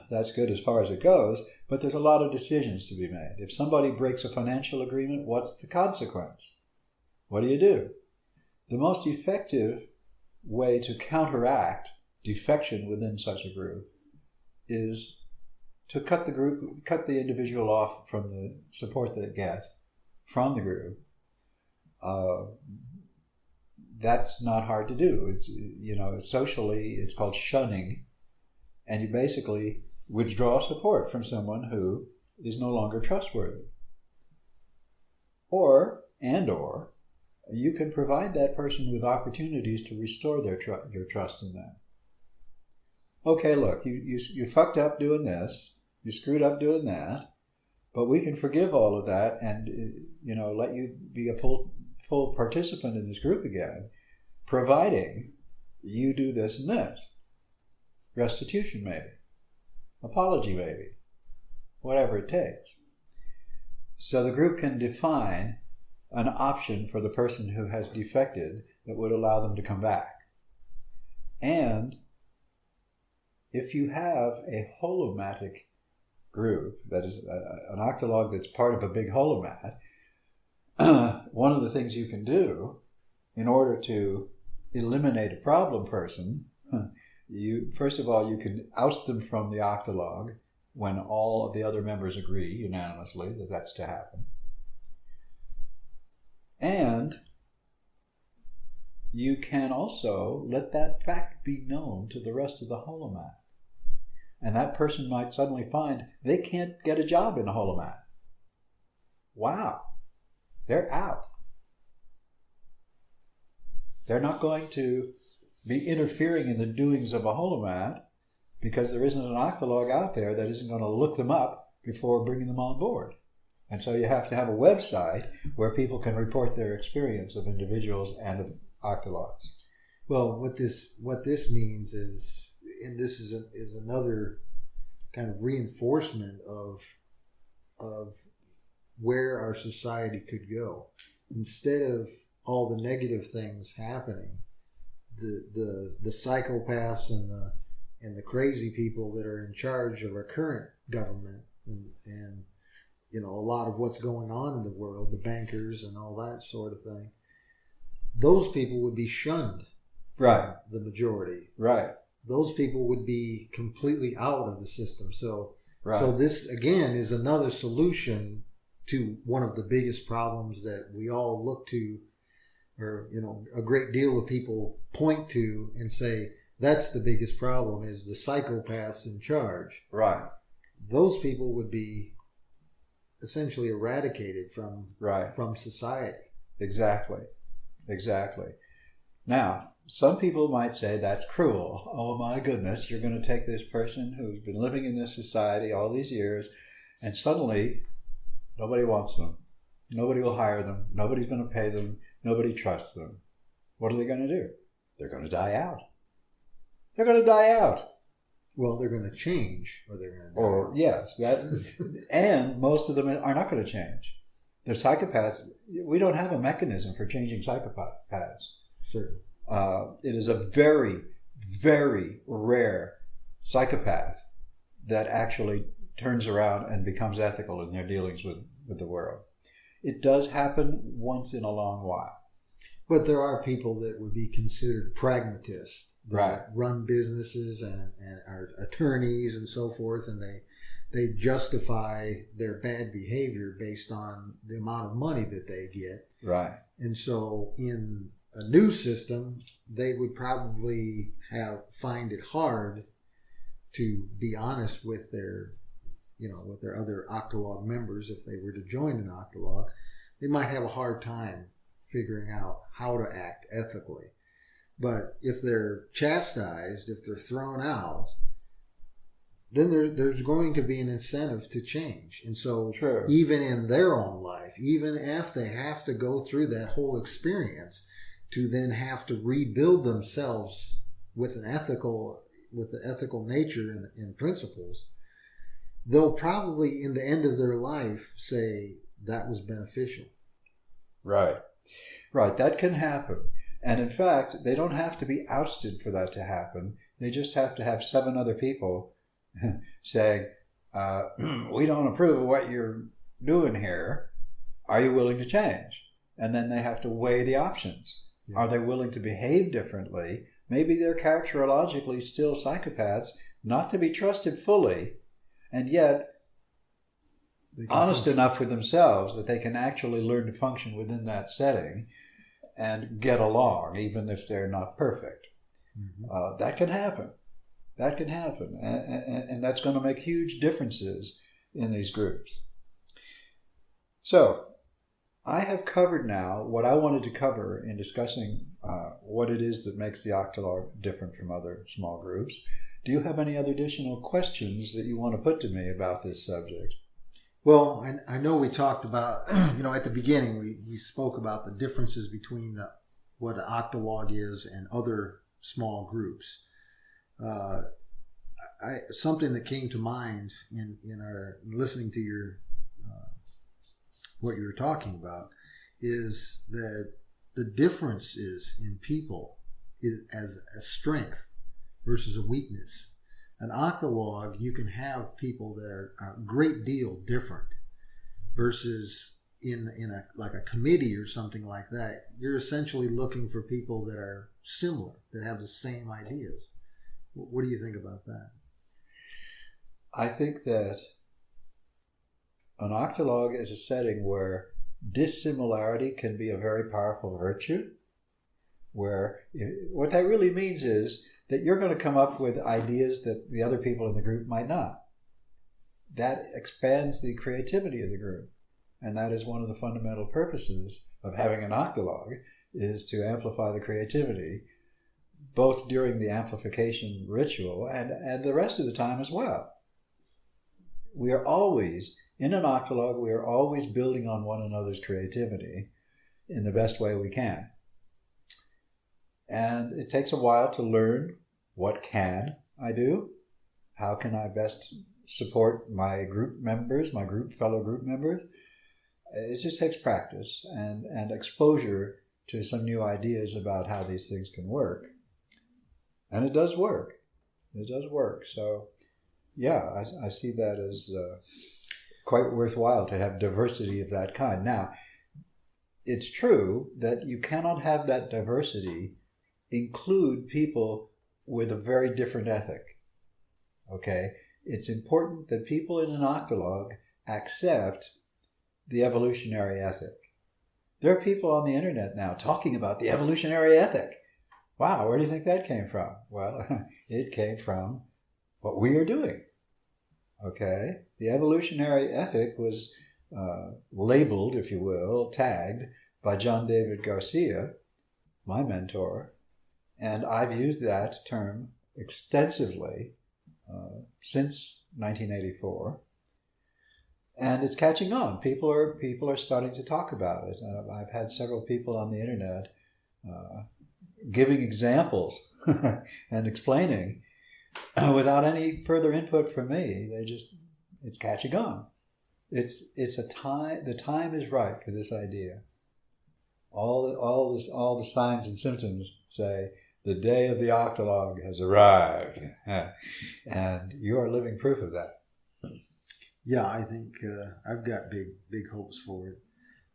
that's good as far as it goes, but there's a lot of decisions to be made. If somebody breaks a financial agreement, what's the consequence? What do you do? The most effective way to counteract defection within such a group is to cut the individual off from the support they get from the group. That's not hard to do. It's socially, it's called shunning, and you basically withdraw support from someone who is no longer trustworthy. Or you can provide that person with opportunities to restore your trust in them. Okay, look, you fucked up doing this, you screwed up doing that, but we can forgive all of that and let you be a full participant in this group again, providing you do this and this. Restitution maybe, apology maybe, whatever it takes. So the group can define an option for the person who has defected that would allow them to come back. And if you have a holomatic group, that is an Octologue that's part of a big holomat, one of the things you can do in order to eliminate a problem person, first of all, you can oust them from the Octologue when all of the other members agree unanimously that that's to happen. And you can also let that fact be known to the rest of the holomat. And that person might suddenly find they can't get a job in the holomat. Wow, they're out. They're not going to be interfering in the doings of a holomat because there isn't an Octologue out there that isn't going to look them up before bringing them on board. And so you have to have a website where people can report their experience of individuals and of Octologues. Well, what this means is, and this is another kind of reinforcement of where our society could go. Instead of all the negative things happening, the psychopaths and the crazy people that are in charge of our current government and you know, a lot of what's going on in the world, the bankers and all that sort of thing, those people would be shunned. Right. The majority. Right. Those people would be completely out of the system. So, right. So this, again, is another solution to one of the biggest problems that we all look to, or, you know, a great deal of people point to and say, that's the biggest problem, is the psychopaths in charge. Right. Those people would be essentially eradicated from society. Exactly. Now, some people might say that's cruel. Oh my goodness, you're going to take this person who's been living in this society all these years and suddenly nobody wants them. Nobody will hire them. Nobody's going to pay them. Nobody trusts them. What are they going to do? They're going to die out. They're going to die out. Well, they're going to change, or they're going to die. Or, yes, that, and most of them are not going to change. They're psychopaths. We don't have a mechanism for changing psychopaths. Certainly. It is a very, very rare psychopath that actually turns around and becomes ethical in their dealings with the world. It does happen once in a long while. But there are people that would be considered pragmatists. That run businesses and are attorneys and so forth, and they justify their bad behavior based on the amount of money that they get. Right. And so in a new system, they would probably find it hard to be honest with their other Octologue members. If they were to join an Octologue, they might have a hard time figuring out how to act ethically. But if they're chastised, if they're thrown out, then there's going to be an incentive to change. And so even in their own life, even if they have to go through that whole experience to then have to rebuild themselves with an ethical nature and principles, they'll probably in the end of their life say that was beneficial. Right. That can happen. And in fact, they don't have to be ousted for that to happen. They just have to have 7 other people saying, we don't approve of what you're doing here. Are you willing to change? And then they have to weigh the options. Yeah. Are they willing to behave differently? Maybe they're characterologically still psychopaths, not to be trusted fully, and yet honest enough with themselves that they can actually learn to function within that setting and get along, even if they're not perfect. Mm-hmm. That can happen. And that's going to make huge differences in these groups. So, I have covered now what I wanted to cover in discussing what it is that makes the Octologue different from other small groups. Do you have any other additional questions that you want to put to me about this subject? Well, I know we talked about, at the beginning, we spoke about the differences between what an Octologue is and other small groups. Something that came to mind in our listening to your what you were talking about is that the differences in people is as a strength versus a weakness. An Octologue, you can have people that are a great deal different versus in a committee or something like that. You're essentially looking for people that are similar, that have the same ideas. What do you think about that? I think that an octologue is a setting where dissimilarity can be a very powerful virtue, where what that really means is that you're going to come up with ideas that the other people in the group might not. That expands the creativity of the group. And that is one of the fundamental purposes of having an octologue, is to amplify the creativity, both during the amplification ritual and the rest of the time as well. We are always, in an octologue, we are always building on one another's creativity in the best way we can. And it takes a while to learn, what can I do? How can I best support my group members, my fellow group members? It just takes practice and exposure to some new ideas about how these things can work. And it does work. It does work. So, yeah, I see that as quite worthwhile to have diversity of that kind. Now, it's true that you cannot have that diversity include people with a very different ethic. Okay? It's important that people in an octologue accept the evolutionary ethic. There are people on the internet now talking about the evolutionary ethic. Wow, where do you think that came from? Well, it came from what we are doing. Okay? The evolutionary ethic was labeled, if you will, tagged by John David Garcia, my mentor, and I've used that term extensively since 1984. And it's catching on. People are starting to talk about it. I've had several people on the internet giving examples and explaining without any further input from me. It's catching on. It's a time. The time is right for this idea. All the signs and symptoms say the day of the octologue has arrived, and you are living proof of that. Yeah, I think I've got big hopes for it.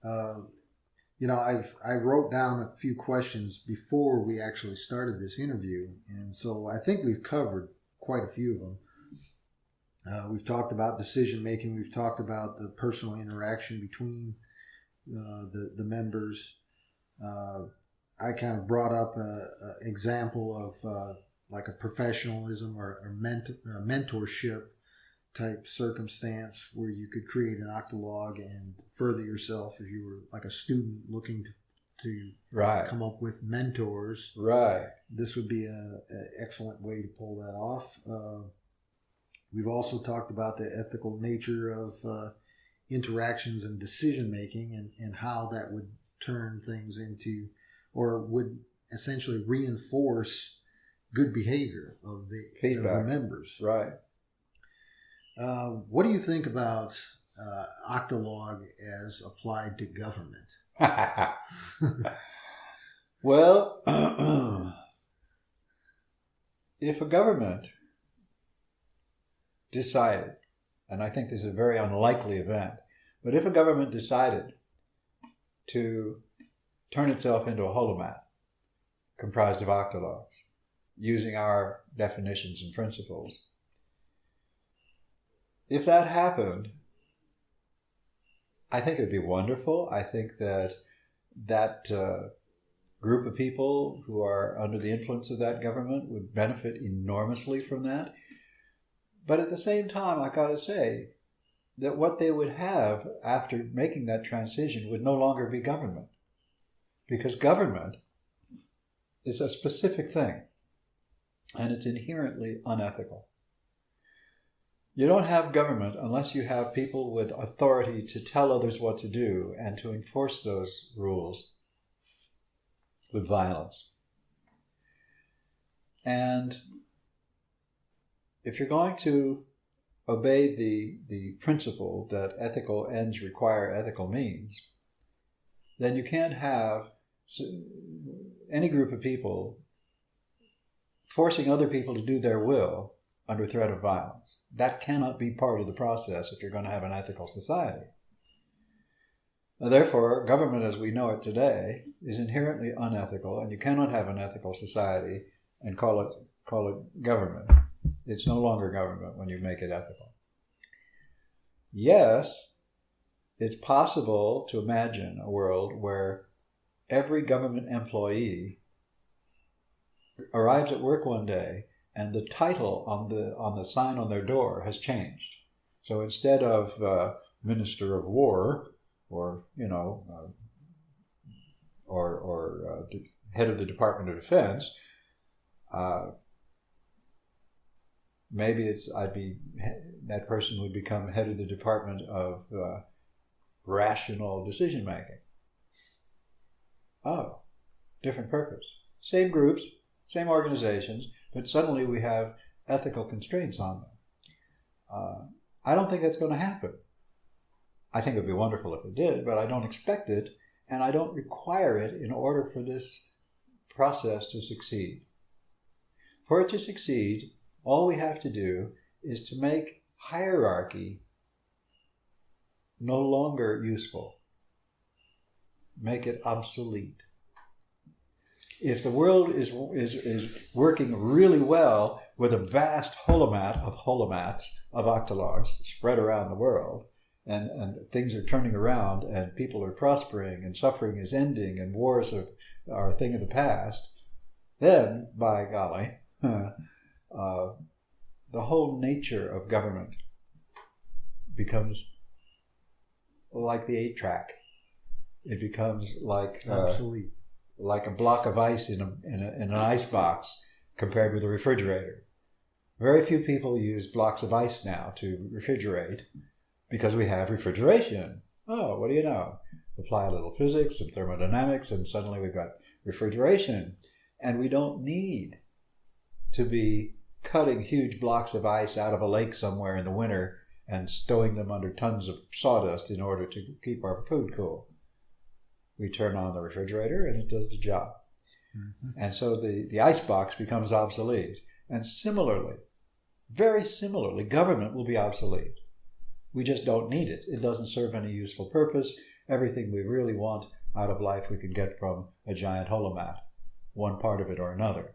I wrote down a few questions before we actually started this interview, and so I think we've covered quite a few of them. We've talked about decision making. We've talked about the personal interaction between the members. I kind of brought up an example of like a professionalism or mentorship type circumstance where you could create an octologue and further yourself if you were like a student looking to right. come up with mentors. Right. This would be an excellent way to pull that off. We've also talked about the ethical nature of interactions and decision making and how that would turn things into, or would essentially reinforce good behavior of the members. Right. What do you think about Octologue as applied to government? Well, if a government decided, and I think this is a very unlikely event, but if a government decided to turn itself into a holomat comprised of octologues, using our definitions and principles, if that happened, I think it would be wonderful. I think that group of people who are under the influence of that government would benefit enormously from that. But at the same time, I got to say that what they would have after making that transition would no longer be government. Because government is a specific thing, and it's inherently unethical. You don't have government unless you have people with authority to tell others what to do and to enforce those rules with violence. And if you're going to obey the principle that ethical ends require ethical means, then you can't have any group of people forcing other people to do their will under threat of violence. That cannot be part of the process if you're going to have an ethical society. Therefore, government as we know it today is inherently unethical, and you cannot have an ethical society and call it government. It's no longer government when you make it ethical. yes, it's possible to imagine a world where every government employee arrives at work one day and the title on the sign on their door has changed. So instead of Minister of War, or head of the Department of Defense, maybe that person would become head of the Department of Rational Decision Making. Oh, different purpose. Same groups, same organizations, but suddenly we have ethical constraints on them. I don't think that's going to happen. I think it would be wonderful if it did, but I don't expect it, and I don't require it in order for this process to succeed. For it to succeed, all we have to do is to make hierarchy no longer useful. Make it obsolete. If the world is working really well with a vast holomat of holomats, of octologues spread around the world, and things are turning around and people are prospering and suffering is ending and wars are a thing of the past, then, by golly, the whole nature of government becomes like the 8-track. It becomes like obsolete, like a block of ice in an ice box compared with a refrigerator. Very few people use blocks of ice now to refrigerate because we have refrigeration. Oh, what do you know? Apply a little physics and thermodynamics and suddenly we've got refrigeration. And we don't need to be cutting huge blocks of ice out of a lake somewhere in the winter and stowing them under tons of sawdust in order to keep our food cool. We turn on the refrigerator and it does the job. Mm-hmm. And so the icebox becomes obsolete. And similarly, very similarly, government will be obsolete. We just don't need it. It doesn't serve any useful purpose. Everything we really want out of life we can get from a giant holomat, one part of it or another.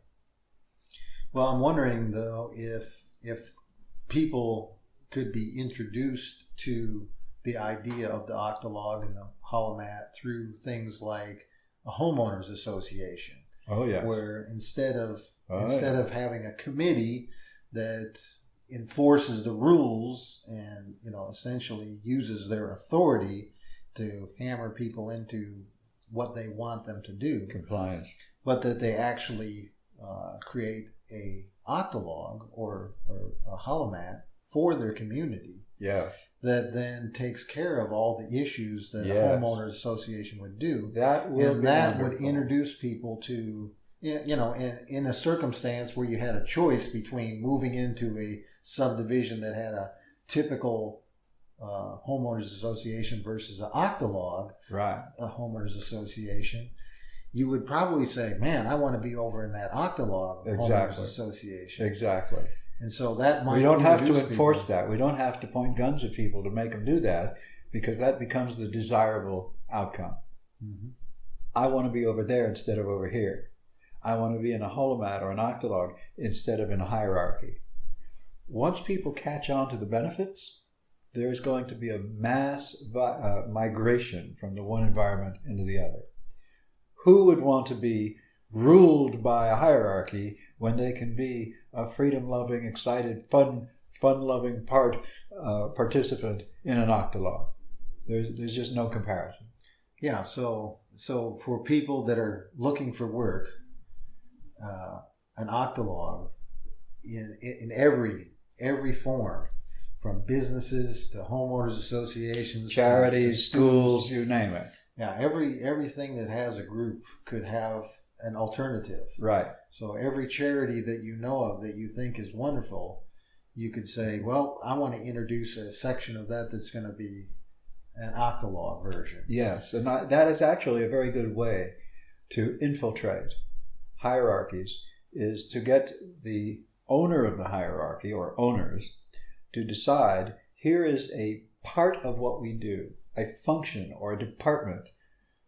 Well, I'm wondering, though, if people could be introduced to the idea of the Octologue and the holomat through things like a homeowners association. Oh, yes. Where instead of having a committee that enforces the rules and essentially uses their authority to hammer people into what they want them to do, compliance, but that they actually create a Octologue or a holomat for their community. Yeah. That then takes care of all the issues that a homeowners association would do. That would introduce people to, in a circumstance where you had a choice between moving into a subdivision that had a typical homeowners association versus an Octologue, right? A homeowners association, you would probably say, "Man, I want to be over in that Octologue homeowners association." Exactly. And so that might. We don't have to enforce that. We don't have to point guns at people to make them do that, because that becomes the desirable outcome. Mm-hmm. I want to be over there instead of over here. I want to be in a holomat or an Octologue instead of in a hierarchy. Once people catch on to the benefits, there is going to be a mass migration from the one environment into the other. Who would want to be ruled by a hierarchy when they can be a freedom-loving, excited, fun-loving participant in an Octologue? There's just no comparison. Yeah, so for people that are looking for work, an Octologue in every form, from businesses to homeowners associations, charities, schools, you name it. Yeah, everything that has a group could have an alternative. Right. So every charity that you know of that you think is wonderful, you could say, well, I want to introduce a section of that that's going to be an Octologue version. Yes, and that is actually a very good way to infiltrate hierarchies, is to get the owner of the hierarchy, or owners, to decide, here is a part of what we do, a function or a department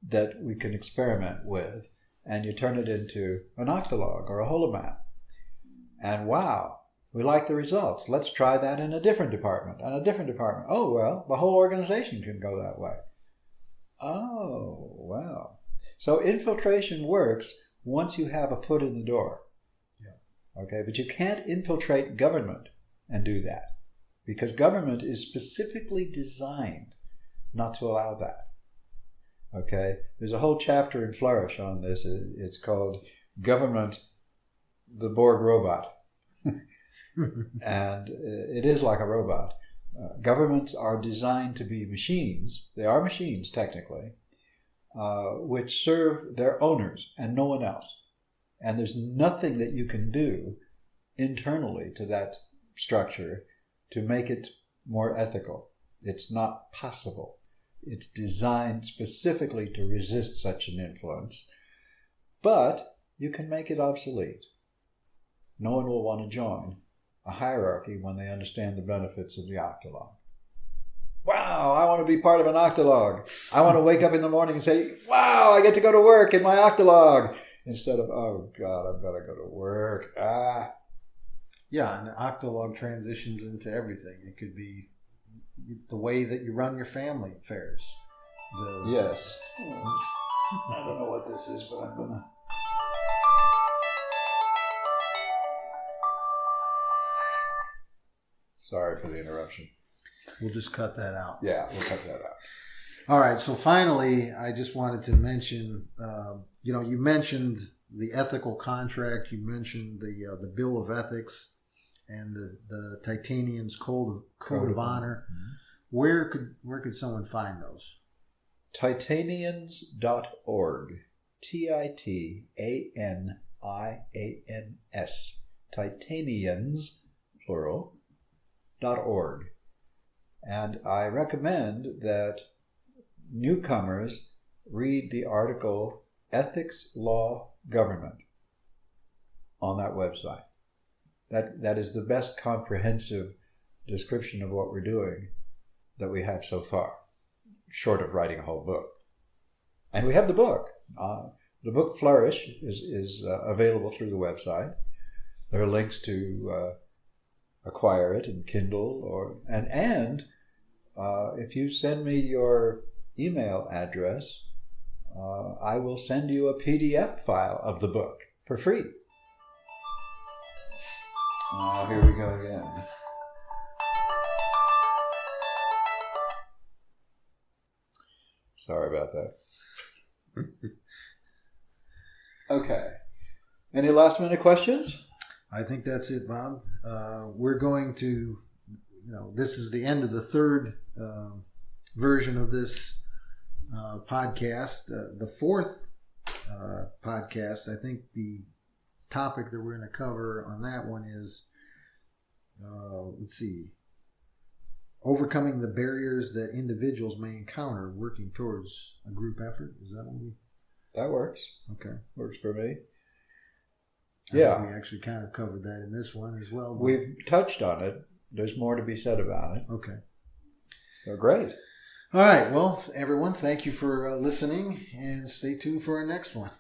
that we can experiment with, and you turn it into an Octologue or a holomat. And wow, We like the results. Let's try that in a different department and a different department. Oh, well, the whole organization can go that way. Oh, wow. So infiltration works once you have a foot in the door. Yeah. Okay, but you can't infiltrate government and do that because government is specifically designed not to allow that. Okay, there's a whole chapter in Flourish on this. It's called Government, the Borg Robot. And it is like a robot. Governments are designed to be machines. They are machines, technically, which serve their owners and no one else. And there's nothing that you can do internally to that structure to make it more ethical. It's not possible. It's designed specifically to resist such an influence. But you can make it obsolete. No one will want to join a hierarchy when they understand the benefits of the Octologue. Wow, I want to be part of an Octologue. I want to wake up in the morning and say, wow, I get to go to work in my Octologue. Instead of, oh God, I've got to go to work. Yeah, and the Octologue transitions into everything. It could be the way that you run your family affairs. Yes. I don't know what this is, but I'm going to... Sorry for the interruption. We'll just cut that out. Yeah, we'll cut that out. All right, so finally, I just wanted to mention, you mentioned the ethical contract, you mentioned the Bill of Ethics, and the Titanian's Code of Honor. Mm-hmm. Where could someone find those? Titanians.org. Titanians. Titanians, plural, .org. And I recommend that newcomers read the article Ethics, Law, Government on that website. That is the best comprehensive description of what we're doing that we have so far, short of writing a whole book. And we have the book. The book Flourish is available through the website. There are links to acquire it in Kindle and if you send me your email address, I will send you a PDF file of the book for free. Oh, here we go again. Sorry about that. Okay. Any last minute questions? I think that's it, Bob. We're going to, this is the end of the third version of this podcast. The fourth podcast, I think the topic that we're going to cover on that one is, overcoming the barriers that individuals may encounter working towards a group effort. Is that what we... That works. Okay. Works for me. Yeah. We actually kind of covered that in this one as well. We've touched on it. There's more to be said about it. Okay. So great. All right. Well, everyone, thank you for listening, and stay tuned for our next one.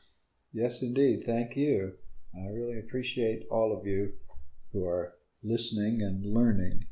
Yes, indeed. Thank you. I really appreciate all of you who are listening and learning.